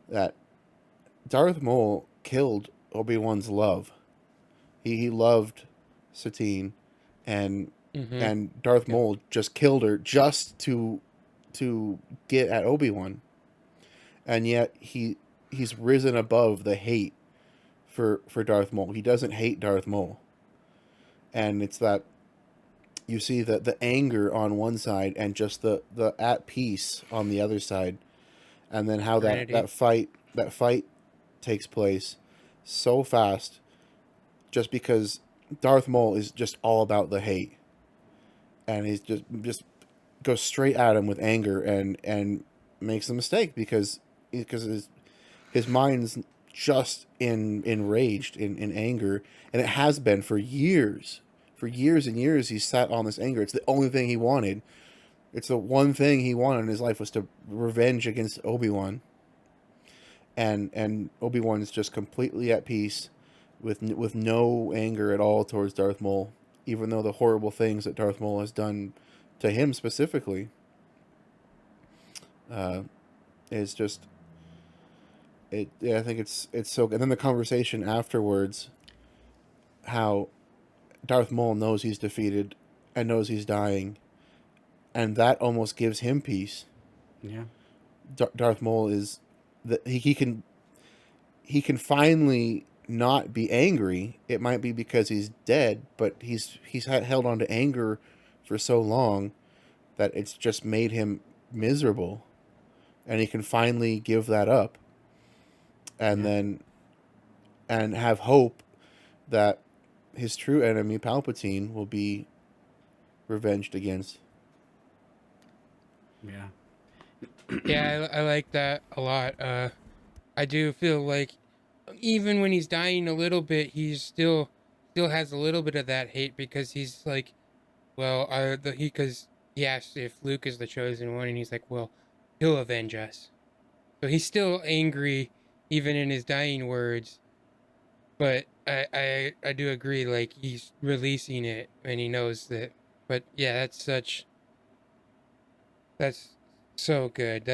that Darth Maul killed Obi-Wan's love. He loved Satine, and Mm-hmm. and Darth Yep. Maul just killed her just to get at Obi-Wan. And yet he's risen above the hate for Darth Maul. He doesn't hate Darth Maul. And it's that you see the anger on one side and just the at peace on the other side. And then how Serenity. that fight takes place so fast just because Darth Maul is just all about the hate. And he's just goes straight at him with anger and makes a mistake because his mind's just enraged in anger, and it has been for years. For years and years he's sat on this anger. It's the only thing he wanted. It's the one thing he wanted in his life was to revenge against Obi-Wan. And Obi-Wan is just completely at peace with no anger at all towards Darth Maul, even though the horrible things that Darth Maul has done to him specifically uh, is just it. Yeah, I think it's so. And then the conversation afterwards, how Darth Maul knows he's defeated and knows he's dying, and that almost gives him peace. Yeah. Darth Maul is that he can finally not be angry. It might be because he's dead, but he's held on to anger for so long that it's just made him miserable, and he can finally give that up, and Yeah. then and have hope that his true enemy Palpatine will be revenged against. Yeah. Yeah, I like that a lot. I do feel like even when he's dying a little bit, he's still has a little bit of that hate because he's like, well, because he asked if Luke is the chosen one, and he's like, well, he'll avenge us. So he's still angry even in his dying words. But I do agree, like he's releasing it and he knows that. But yeah, that's so good.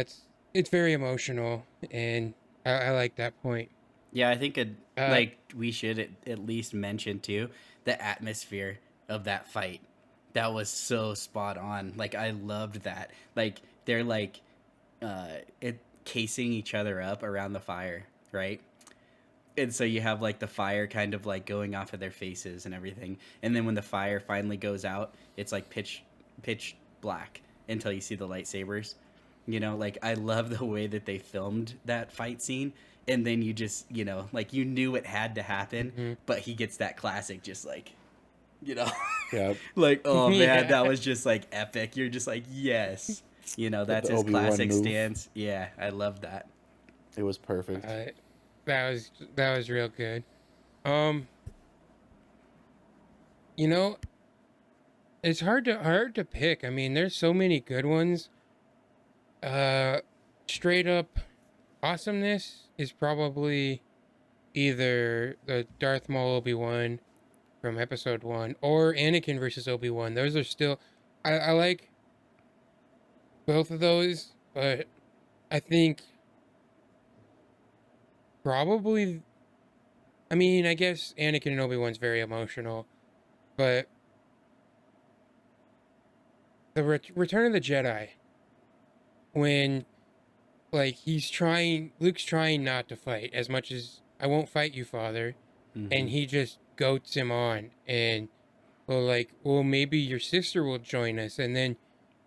It's very emotional, and I like that point. Yeah, I think Uh, like we should at least mention too the atmosphere of that fight. That was so spot on. Like I loved that. Like they're like it casing each other up around the fire, right? And so you have like the fire kind of like going off of their faces and everything. And then when the fire finally goes out, it's like pitch black until you see the lightsabers. You know, like I love the way that they filmed that fight scene. And then you just, like you knew it had to happen, mhm. but he gets that classic just like, you know, Yeah, like, oh man, Yeah, that was just like epic. You're just like, yes. That's the his Obi-Wan classic move. stance. Yeah, I love that. It was perfect. uh, that was real good. Um, you know, it's hard to pick. I mean, there's so many good ones. Uh, Straight up awesomeness is probably either the Darth Maul Obi-Wan from Episode One or Anakin versus Obi-Wan. Those are still, I like both of those, but I think probably. I mean, I guess Anakin and Obi-Wan's very emotional, but the Return of the Jedi, when like Luke's trying not to fight as much as I won't fight you, Father, and Mm-hmm. he just goats him on, and well, like, well, maybe your sister will join us, and then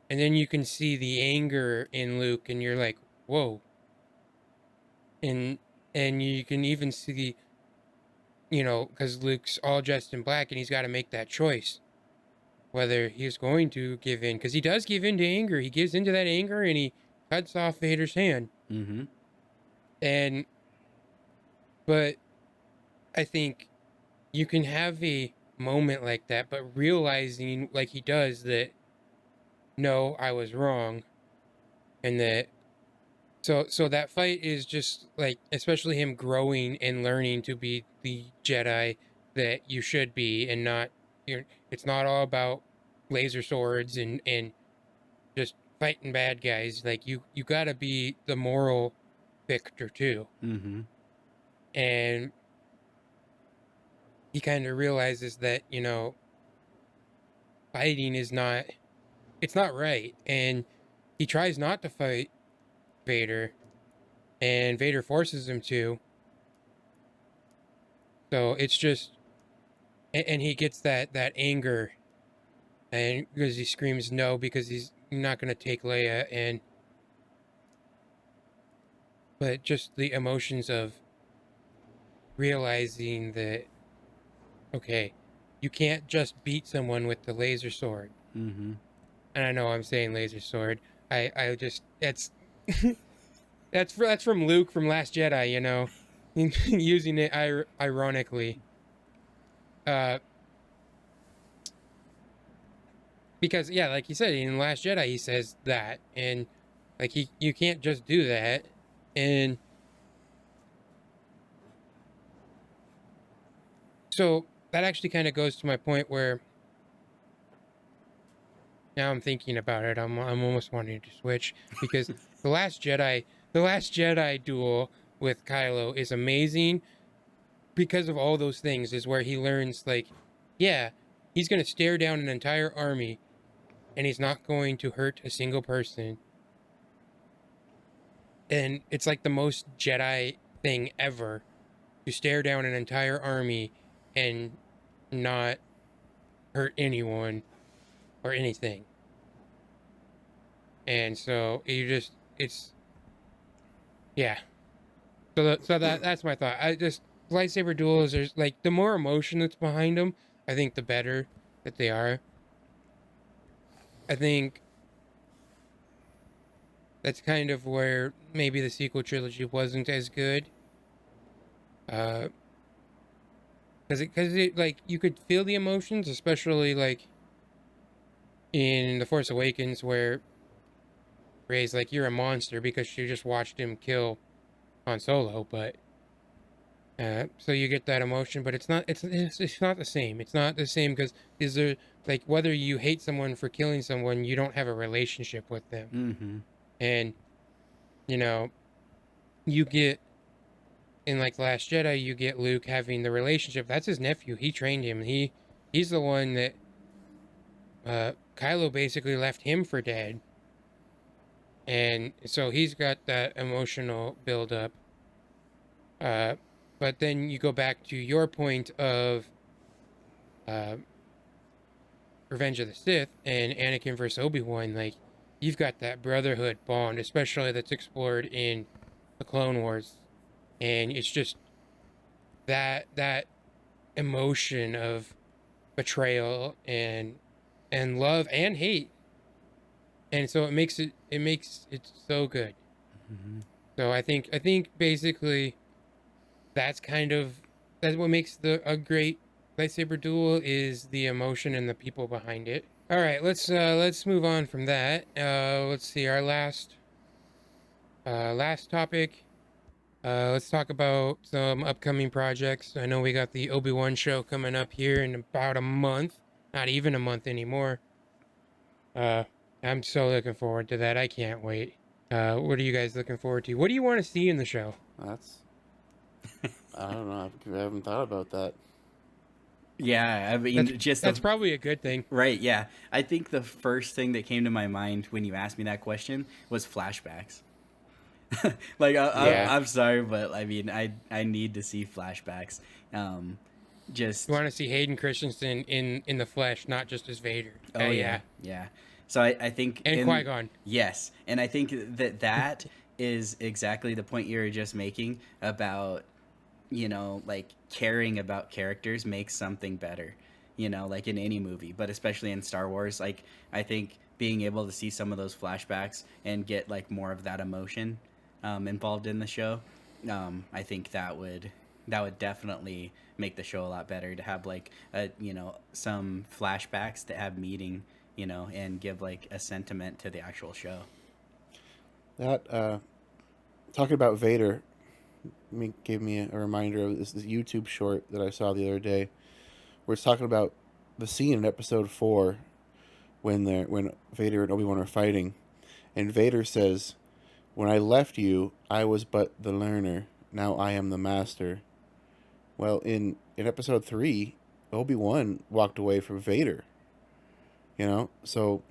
you can see the anger in Luke, and you're like, whoa, and you can even see, because Luke's all dressed in black, and he's got to make that choice whether he's going to give in, because he does give in to anger. He gives into that anger, and he cuts off Vader's hand, Mm-hmm. and but I think you can have a moment like that, but realizing, like he does, that no, I was wrong, and that so that fight is just like, especially him growing and learning to be the Jedi that you should be, and not you're. It's not all about laser swords and just fighting bad guys. Like you got to be the moral victor too, Mm-hmm. and he kind of realizes that fighting is not, it's not right, and he tries not to fight Vader, and Vader forces him to. So it's just, and he gets that anger, and because he screams no, because he's not going to take Leia, and but just the emotions of realizing that, okay, you can't just beat someone with the laser sword. Mm-hmm. And I know I'm saying laser sword. I just, that's that's from Luke from Last Jedi, using it ironically. Uh, because yeah, like you said in Last Jedi, he says that, and like you can't just do that, and so that actually kind of goes to my point where now I'm thinking about it. I'm almost wanting to switch, because the Last Jedi duel with Kylo is amazing because of all those things. Is where he learns, like, yeah, he's gonna stare down an entire army, and he's not going to hurt a single person, and it's like the most Jedi thing ever to stare down an entire army and not hurt anyone or anything. And so it's yeah. So that's my thought. I just lightsaber duels. There's like the more emotion that's behind them, I think the better that they are. I think that's kind of where maybe the sequel trilogy wasn't as good. Uh, because it like you could feel the emotions, especially like in The Force Awakens, where Rey's like, "You're a monster," because she just watched him kill Han Solo. But so you get that emotion, but it's not the same. It's not the same because is there, like, whether you hate someone for killing someone, you don't have a relationship with them, Mm-hmm. and you know you get in like Last Jedi, you get Luke having the relationship. That's his nephew. He trained him. He's the one that Kylo basically left him for dead, and so he's got that emotional build up. Uh, but then you go back to your point of uh, Revenge of the Sith and Anakin versus Obi-Wan. Like, you've got that brotherhood bond, especially that's explored in the Clone Wars, and it's just that emotion of betrayal and love and hate, and so it makes it so good. Mm-hmm. So I think basically that's kind of that's what makes the a great lightsaber duel is the emotion and the people behind it. All right, let's move on from that. Let's see our last topic. Let's talk about some upcoming projects. I know we got the Obi-Wan show coming up here in about a month. Not even a month anymore. Uh, I'm so looking forward to that. I can't wait. What are you guys looking forward to? What do you want to see in the show? That's I don't know. I haven't thought about that. Yeah, I That's mean, just the that's probably a good thing. right. Yeah, I think the first thing that came to my mind when you asked me that question was flashbacks. Like Yeah. I'm sorry, but I mean, I need to see flashbacks. Um, You just want to see Hayden Christensen in the flesh, not just as Vader. oh yeah, Yeah. yeah. So I think And in Qui-Gon. yes, and I think that is exactly the point you were just making about, like caring about characters makes something better, like in any movie, but especially in Star Wars. Like, I think being able to see some of those flashbacks and get like more of that emotion involved in the show, I think that would definitely make the show a lot better to have like some flashbacks that have meaning, and give like a sentiment to the actual show. That talking about Vader gave me a reminder of this YouTube short that I saw the other day, where it's talking about the scene in Episode 4 when Vader and Obi-Wan are fighting, and Vader says, "When I left you, I was but the learner. Now I am the master." Well, in Episode 3, Obi-Wan walked away from Vader. So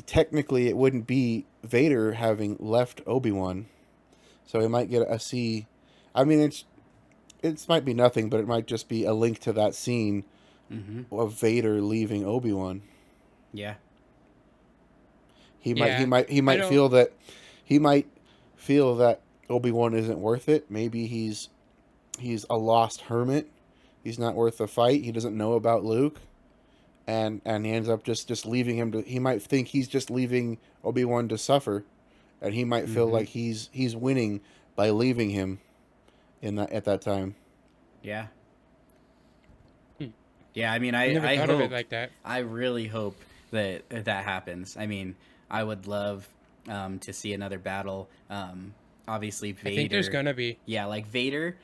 technically it wouldn't be Vader having left Obi-Wan. So we might get a see. I mean, it might be nothing, but it might just be a link to that scene Mm-hmm. of Vader leaving Obi-Wan. Yeah. He might he Yeah. might he I might don't. feel that he might feel that Obi-Wan isn't worth it. Maybe he's a lost hermit. He's not worth the fight. He doesn't know about Luke, and he ends up just leaving him to. He might think he's just leaving Obi-Wan to suffer, and he might feel Mm-hmm. like he's winning by leaving him in that at that time. Yeah. Hmm, Yeah, I mean, I never I thought of it hope, like that. I really hope that happens. I mean, I would love to see another battle. Obviously, I think there's Vader. gonna be. Yeah, like Vader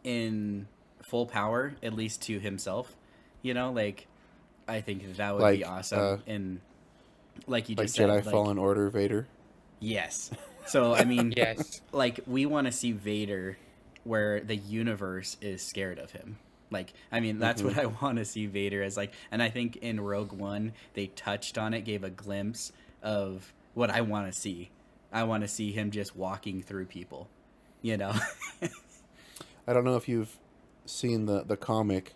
in full power, at least to himself. Like, I think that would be Like awesome. And like you like just Jedi said, like, Fallen Order Vader. yes. So, I mean, Yes. like, we want to see Vader where the universe is scared of him. Like, I mean, that's Mm-hmm. what I want to see Vader as. Like, and I think in Rogue One they touched on it, gave a glimpse of what I want to see. I want to see him just walking through people, you know. I don't know if you've seen the comic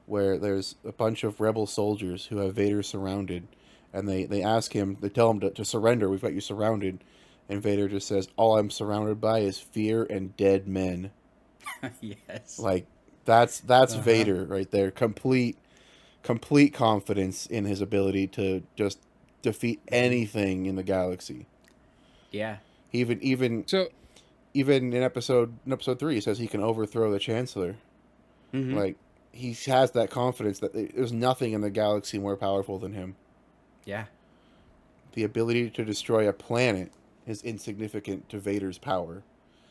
where there's a bunch of rebel soldiers who have Vader surrounded, and they ask him, they tell him to surrender. We've got you surrounded, and Vader just says, "All I'm surrounded by is fear and dead men." Yes. Like that's Uh huh. Vader right there. Complete confidence in his ability to just defeat Hmm. anything in the galaxy. Yeah. Even even So even in episode 3, he says he can overthrow the Chancellor. Hmm. Like, he has that confidence that there's nothing in the galaxy more powerful than him. Yeah. The ability to destroy a planet is insignificant to Vader's power.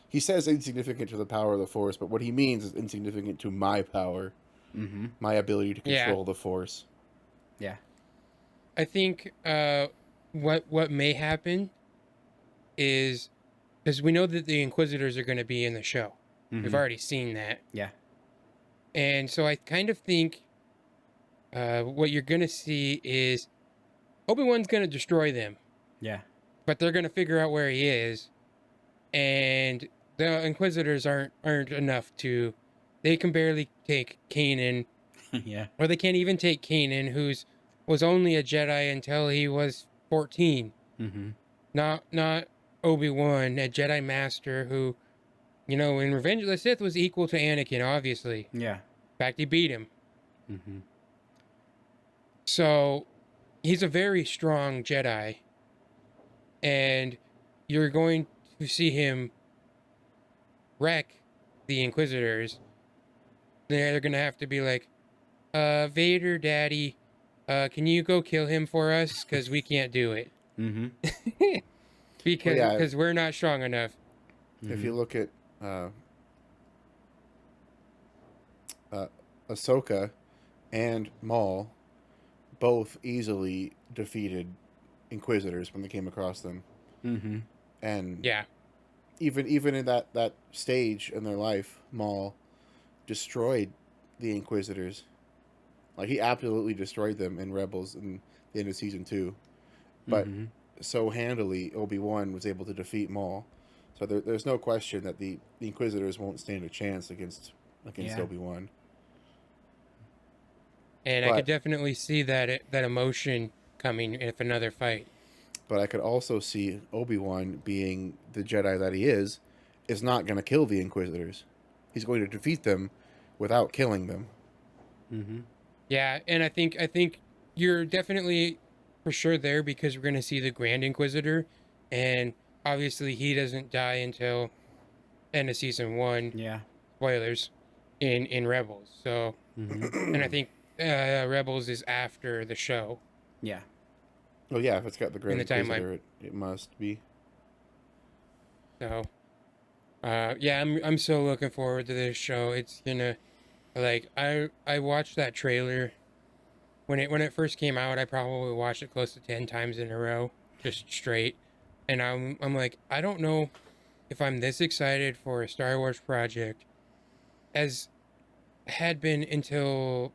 He says insignificant to the power of the Force, but what he means is insignificant to my power, Hmm. my ability to yeah, control the Force. Yeah. I think what may happen is because we know that the Inquisitors are going to be in the show. We've Hmm. already seen that, Yeah. and so I kind of think what you're going to see is Obi-Wan's going to destroy them, Yeah. but they're going to figure out where he is, and the Inquisitors aren't enough to. They can barely take Kanan, Yeah. or they can't even take Kanan, who's was only a Jedi until he was 14. Hmm. Not Obi-Wan, a Jedi Master who, in Revenge of the Sith was equal to Anakin, obviously. Yeah. In fact, he beat him. Hmm. So he's a very strong Jedi, and you're going to see him wreck the Inquisitors. They're gonna have to be like, Vader, Daddy, can you go kill him for us? Because we can't do it. Mm-hmm. Well, yeah, Because we're not strong enough. if Mm-hmm. you look at uh, uh, Ahsoka and Maul, both easily defeated Inquisitors when they came across them, Mm-hmm. and Yeah. even in that stage in their life, Maul destroyed the Inquisitors. Like he absolutely destroyed them in Rebels in the end of season 2. But Mm-hmm. so handily, Obi-Wan was able to defeat Maul. So there's no question that the Inquisitors won't stand a chance against Yeah. Obi-Wan. And I could But definitely see that emotion coming if another fight. but I could also see Obi-Wan being the Jedi that he is not going to kill the Inquisitors. He's going to defeat them without killing them. Mm-hmm. Yeah, and I think you're definitely for sure there because we're gonna see the Grand Inquisitor, and obviously he doesn't die until end of season 1. Yeah. Spoilers in Rebels. So, Mm-hmm. and I think Rebels is after the show Yeah. Well, yeah, if it's got the in Grand the timeline. Inquisitor, it must be. So, yeah, I'm so looking forward to this show. It's gonna like I watched that trailer when it first came out. I probably watched it close to 10 times in a row, just straight. And I'm like, I don't know if I'm this excited for a Star Wars project as had been until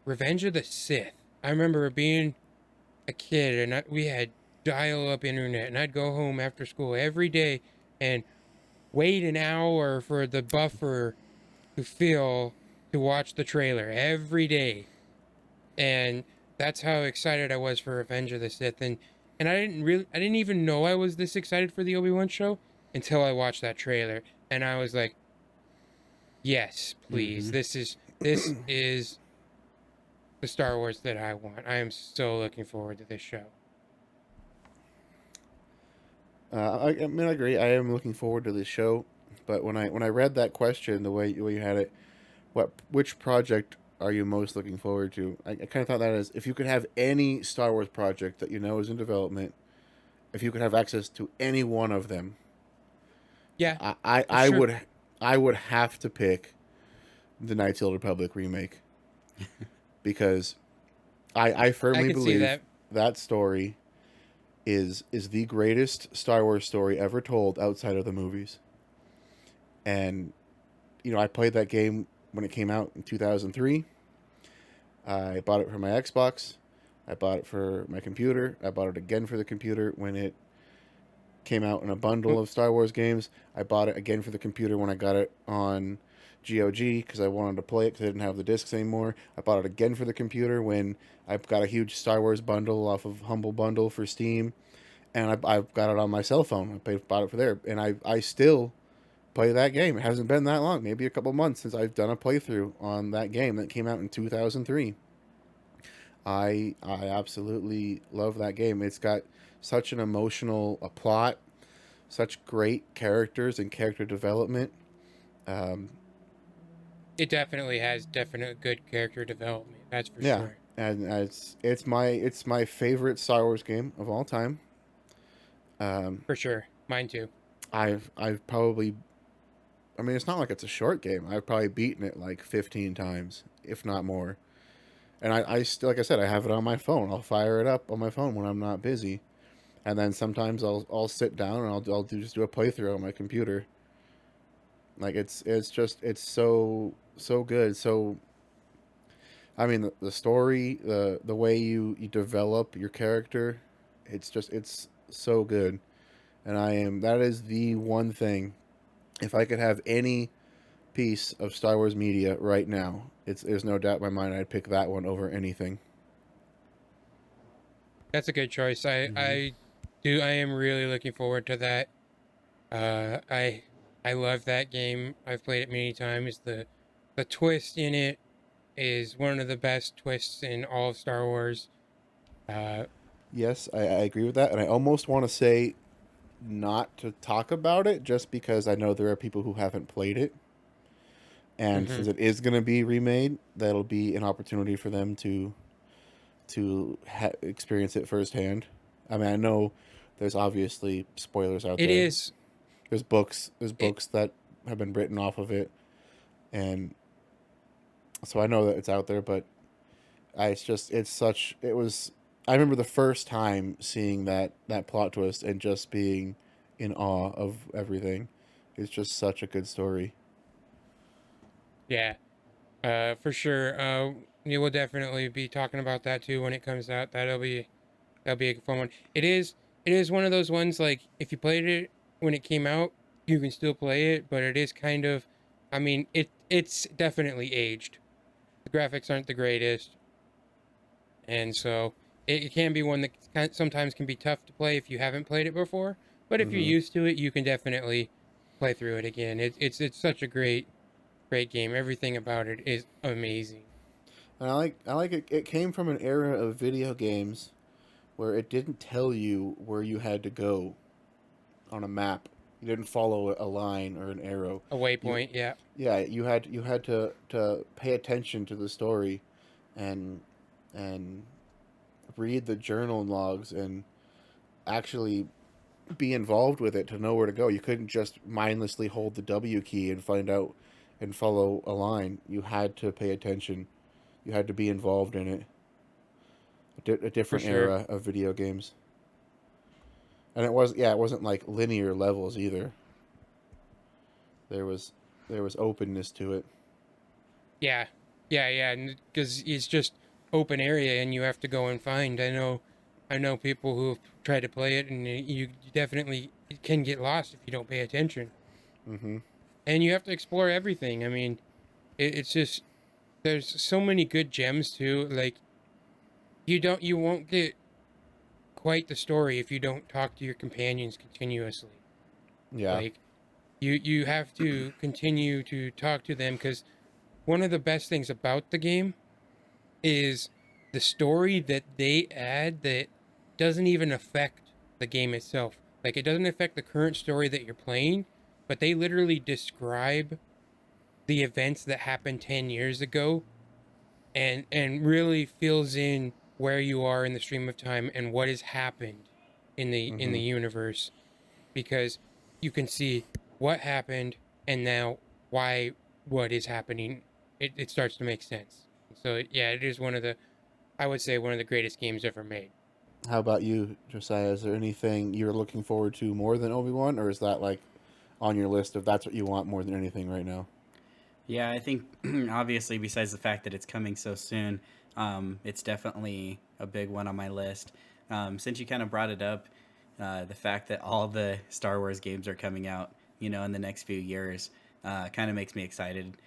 Revenge of the Sith. I remember being a kid and we had dial-up internet, and I'd go home after school every day and wait an hour for the buffer to fill to watch the trailer every day. And that's how excited I was for Revenge of the Sith. And I didn't even know I was this excited for the Obi-Wan show until I watched that trailer, and I was like, yes, Mm-hmm. please. This is the Star Wars that I want. I am so looking forward to this show. I mean, I agree. I am looking forward to this show, but when I read that question, the way you had it, which project are you most looking forward to? I kind of thought that as if you could have any Star Wars project that you know is in development, if you could have access to any one of them, Yeah, I I, for I sure. would I would have to pick the Knights of the Old Republic remake because I I firmly could see believe that. that story is the greatest Star Wars story ever told outside of the movies. And I played that game when it came out in 2003. I bought it for my Xbox. I bought it for my computer. I bought it again for the computer when it came out in a bundle Well, of Star Wars games. I bought it again for the computer when I got it on GOG because I wanted to play it because I didn't have the discs anymore. I bought it again for the computer when I got a huge Star Wars bundle off of Humble Bundle for Steam, and I've got it on my cell phone. Bought it for there, and I still play that game. It hasn't been that long, maybe a couple months since I've done a playthrough on that game that came out in 2003. I absolutely love that game. It's got such an emotional plot, such great characters and character development. Um, it definitely has definite good character development. That's for yeah, sure. and it's my favorite Star Wars game of all time. Um, For sure. Mine too. I've probably, I mean, it's not like it's a short game. I've probably beaten it like 15 times, if not more. And I still, like I said, I have it on my phone. I'll fire it up on my phone when I'm not busy, and then sometimes I'll sit down and just do a playthrough on my computer. Like it's so good. So I mean the story, the way you develop your character, it's so good. And that is the one thing. If I could have any piece of Star Wars media right now, there's no doubt in my mind I'd pick that one over anything. That's a good choice. Mm-hmm. I am really looking forward to that. Uh, I I love that game. I've played it many times. The twist in it is one of the best twists in all of Star Wars. Uh, Yes, I agree with that, and I almost want to say not to talk about it just because I know there are people who haven't played it. And mhm. since it is going to be remade, that'll be an opportunity for them to experience it firsthand. I mean, I know there's obviously spoilers out It there. is. There's books. There's It, books that have been written off of it, and so I know that it's out there. But it's just it's such it was. I remember the first time seeing that plot twist and just being in awe of everything. It's just such a good story. yeah. For sure. You will definitely be talking about that too when it comes out. That'll be a fun one. It is one of those ones like if you played it when it came out, you can still play it, but it is kind of, I mean, it's definitely aged. The graphics aren't the greatest, and so it can be one that sometimes can be tough to play if you haven't played it before. But if you're Mm-hmm. used to it, you can definitely play through it again. It's such a great game. Everything about it is amazing. And I like it. It came from an era of video games where it didn't tell you where you had to go on a map. You didn't follow a line or an arrow. A You waypoint, yeah, yeah, you had to pay attention to the story and and read the journal logs and actually be involved with it to know where to go. You couldn't just mindlessly hold the W key and find out and follow a line. You had to pay attention. You had to be involved in it. A for different sure. era of video games. And it wasn't like linear levels either. There was there was openness to it. Yeah, yeah, because it's just open area and you have to go and find. I know people who have tried to play it, and you definitely can get lost if you don't pay attention. Mm-hmm. And you have to explore everything. I mean, it's just there's so many good gems too. Like you won't get quite the story if you don't talk to your companions continuously. Yeah. Like you have to continue to talk to them because one of the best things about the game is the story that they add that doesn't even affect the game itself. Like it doesn't affect the current story that you're playing, but they literally describe the events that happened 10 years ago and really fills in where you are in the stream of time and what has happened in Mm-hmm. the universe because you can see what happened and now why what is happening it starts to make sense. So yeah, it is one of the I would say one of the greatest games ever made. How about you, Josiah? Is there anything you're looking forward to more than Obi-Wan, or is that like on your list of that's what you want more than anything right now? Yeah, I think obviously, besides the fact that it's coming so soon, it's definitely a big one on my list. Since you kind of brought it up, the fact that all the Star Wars games are coming out, in the next few years, kind of makes me excited.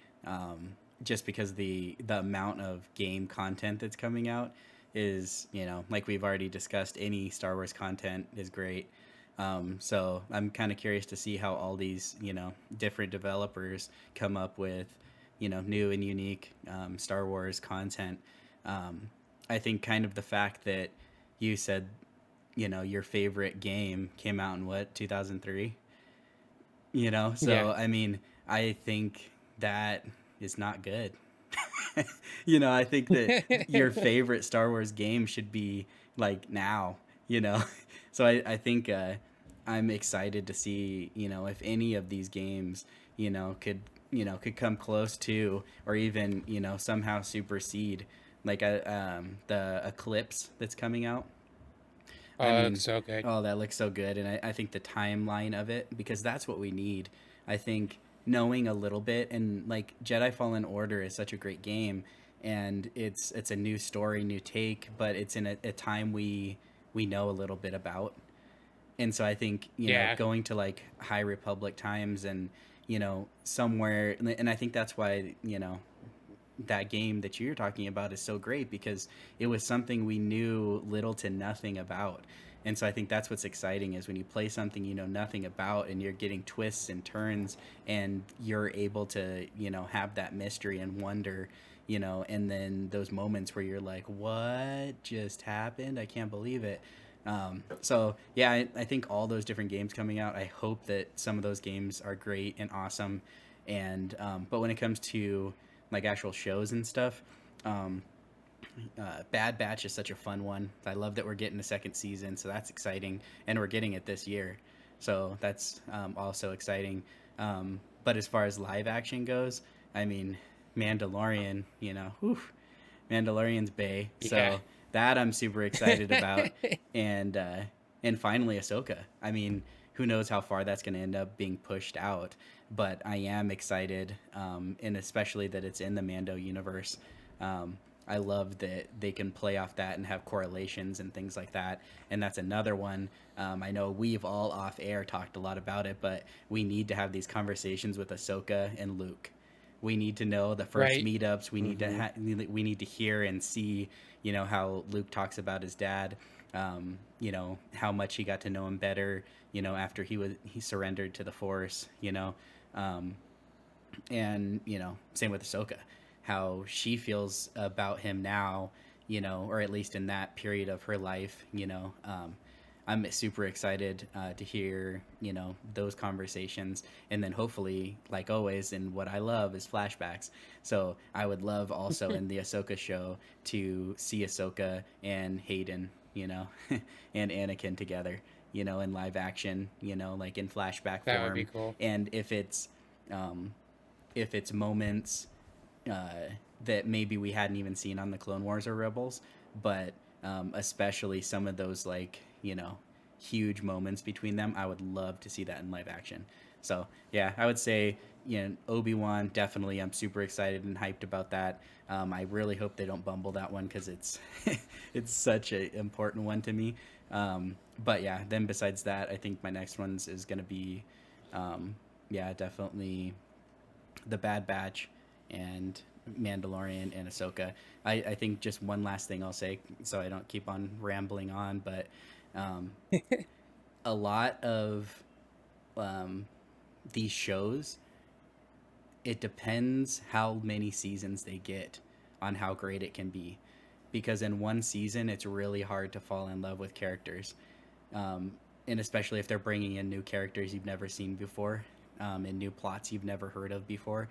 Just because the amount of game content that's coming out is, like we've already discussed, any Star Wars content is great. So I'm kind of curious to see how all these, different developers come up with, new and unique Star Wars content. Um, I think kind of the fact that you said, your favorite game came out in what, 2003? Yeah. So I mean, I think that is not good. I think that your favorite Star Wars game should be like now, you know. So I think I'm excited to see, if any of these games, could come close to or even, somehow supersede like the Eclipse that's coming out. I Oh, mean, that's so good. oh, that looks so good. And I think the timeline of it, because that's what we need. I think knowing a little bit, and like Jedi Fallen Order is such a great game, and it's a new story, new take, but it's in a time we know a little bit about. And so I think, Yeah. going to like High Republic times and, somewhere, and I think that's why, that game that you're talking about is so great because it was something we knew little to nothing about. And so I think that's what's exciting is when you play something you know nothing about and you're getting twists and turns and you're able to, have that mystery and wonder, and then those moments where you're like, what just happened? I can't believe it. So yeah, I think all those different games coming out, I hope that some of those games are great and awesome. And but when it comes to like actual shows and stuff, um, Bad Batch is such a fun one. I love that we're getting a second season, so that's exciting, and we're getting it this year, so that's also exciting. But as far as live action goes, I mean, Mandalorian, whew, Mandalorian's Bay, Yeah. so that I'm super excited about, and finally Ahsoka. I mean, who knows how far that's going to end up being pushed out, but I am excited, and especially that it's in the Mando universe. I love that they can play off that and have correlations and things like that. And that's another one. I know we've all off air talked a lot about it, but we need to have these conversations with Ahsoka and Luke. We need to know the first Right. meetups. We need Mm-hmm. we need to hear and see, how Luke talks about his dad. How much he got to know him better. After he surrendered to the Force. Um, and same with Ahsoka, how she feels about him now, or at least in that period of her life. I'm super excited to hear those conversations, and then hopefully, like always, and what I love is flashbacks. So I would love also in the Ahsoka show to see Ahsoka and Hayden, and Anakin together, in live action, like in flashback That would be form, cool. and um, if it's moments that maybe we hadn't even seen on the Clone Wars or Rebels, but especially some of those huge moments between them, I would love to see that in live action. So yeah, I would say Obi-Wan definitely. I'm super excited and hyped about that. I really hope they don't bumble that one because it's it's such an important one to me. But yeah, then besides that, I think my next one's is gonna be yeah, definitely the Bad Batch and Mandalorian and Ahsoka. I think just one last thing I'll say, so I don't keep on rambling on, but um, a lot of um, these shows, it depends how many seasons they get on how great it can be. Because in one season, it's really hard to fall in love with characters. Um, and especially if they're bringing in new characters you've never seen before, and new plots you've never heard of before.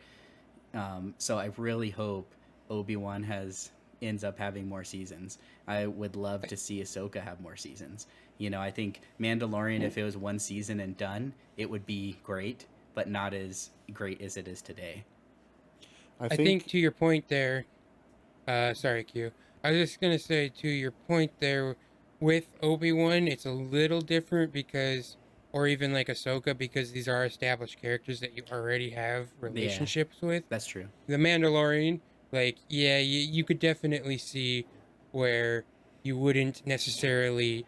So I really hope Obi-Wan has ends up having more seasons. I would love to see Ahsoka have more seasons. I think Mandalorian, if it was one season and done, it would be great, but not as great as it is today. I I think think to your point there, sorry, Q. I was just gonna say to your point there, with Obi-Wan, it's a little different because, or even like Ahsoka, because these are established characters that you already have Yeah, relationships with. that's true. The Mandalorian, like, yeah, you could definitely see where you wouldn't necessarily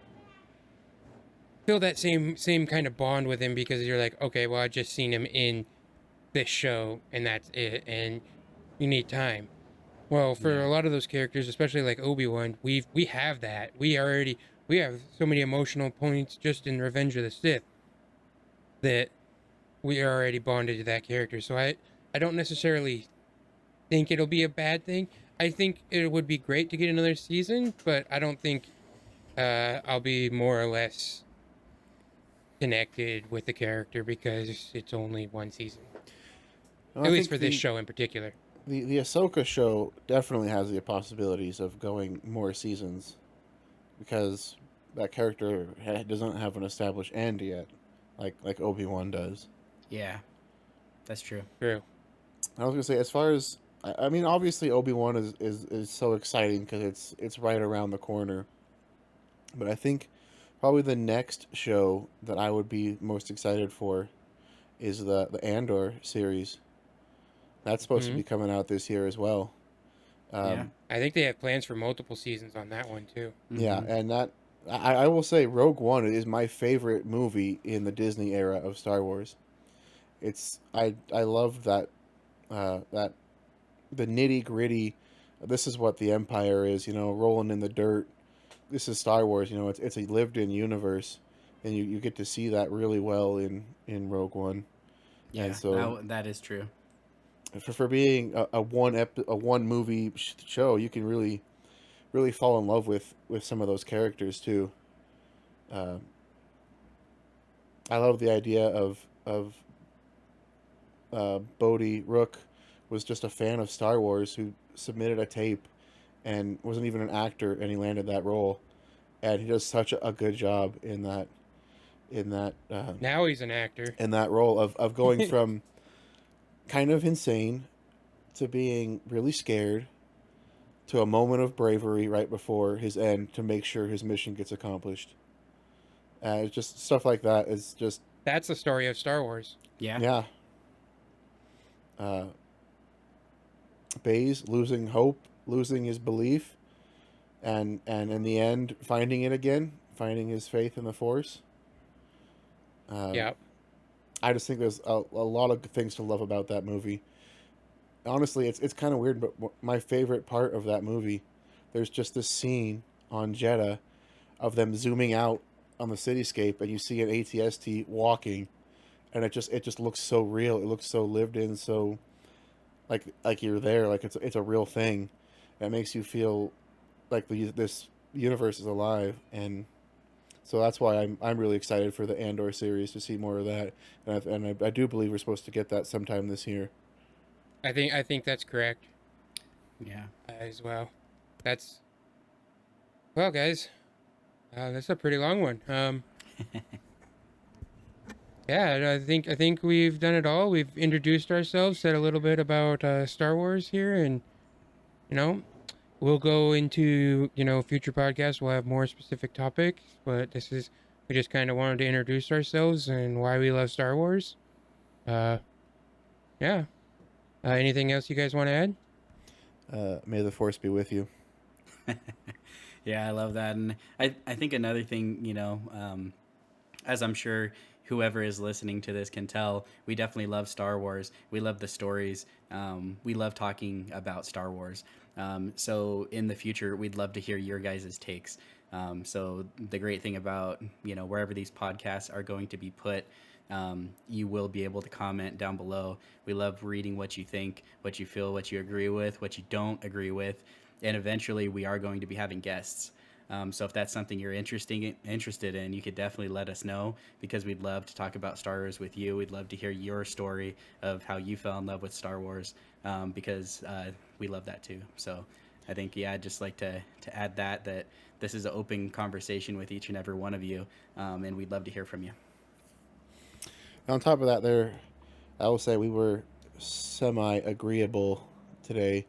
feel that same kind of bond with him because you're like, okay, well, I just seen him in this show and that's it, and you need time. Well, for Yeah, a lot of those characters, especially like Obi-Wan, we have that. We have so many emotional points just in Revenge of the Sith that we are already bonded to that character. So I don't necessarily think it'll be a bad thing. I think it would be great to get another season, but I don't think I'll be more or less connected with the character because it's only one season. I At least think for this show in particular. the Ahsoka show definitely has the possibilities of going more seasons because that character doesn't have an established end yet, like Obi-Wan does. yeah, that's true. True. I was gonna say, as far as I mean, obviously Obi-Wan is so exciting because it's right around the corner. But I think probably the next show that I would be most excited for is the Andor series. That's supposed to Hmm. be coming out this year as well. Yeah. Um, I think they have plans for multiple seasons on that one too. yeah, Mm-hmm. and that I will say Rogue One is my favorite movie in the Disney era of Star Wars. I love that the nitty gritty. This is what the Empire is, rolling in the dirt. This is Star Wars, it's a lived in universe, and you get to see that really well in Rogue One. And Yeah, so that is true. for being a one movie show, you can really fall in love with some of those characters too. Uh, I love the idea of Bodhi Rook was just a fan of Star Wars who submitted a tape and wasn't even an actor, and he landed that role, and he does such a good job in that in that Now he's an actor. in that role of going from kind of insane to being really scared to a moment of bravery right before his end to make sure his mission gets accomplished. It's just stuff like that is just That's the story of Star Wars. Yeah. yeah. Baze losing hope, losing his belief, and in the end finding it again, finding his faith in the Force. Yeah. I just think there's a lot of things to love about that movie. Honestly, it's kind of weird, but my favorite part of that movie, there's just this scene on Jeddah of them zooming out on the cityscape, and you see an ATST walking, and it just looks so real. It looks so lived in, so like you're there, like it's a real thing. That makes you feel like this universe is alive, and so that's why I'm really excited for the Andor series to see more of that, and I do believe we're supposed to get that sometime this year. I think that's correct Yeah. as well. That's well, guys. That's a pretty long one. Yeah, I think we've done it all. We've introduced ourselves, said a little bit about Star Wars here, and you know, we'll go into future podcasts. We'll have more specific topics, but we just kind of wanted to introduce ourselves and why we love Star Wars. Uh, yeah. Anything else you guys want to add? May the Force be with you. Yeah, I love that. And I think another thing, as I'm sure whoever is listening to this can tell, we definitely love Star Wars. We love the stories. We love talking about Star Wars. So in the future, we'd love to hear your guys' takes. So the great thing about, wherever these podcasts are going to be put, you will be able to comment down below. We love reading what you think, what you feel, what you agree with, what you don't agree with. And eventually we are going to be having guests. So if that's something you're interested in, you could definitely let us know, because we'd love to talk about Star Wars with you. We'd love to hear your story of how you fell in love with Star Wars, because we love that too. So I think, I'd just like to add that this is an open conversation with each and every one of you, and we'd love to hear from you. On top of that, I will say we were semi-agreeable today,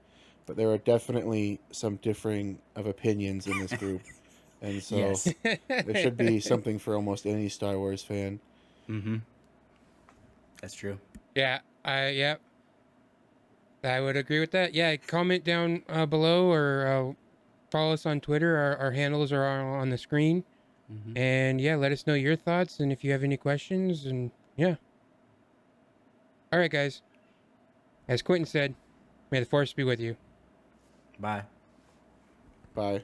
but there are definitely some differing of opinions in this group, and so Yes. there should be something for almost any Star Wars fan. Mm-hmm. That's true. Yeah, I would agree with that. Yeah, comment down below or follow us on Twitter. Our handles are on the screen. Mm-hmm. And yeah, let us know your thoughts and if you have any questions. And yeah. All right, guys. As Quentin said, may the force be with you. Bye. Bye.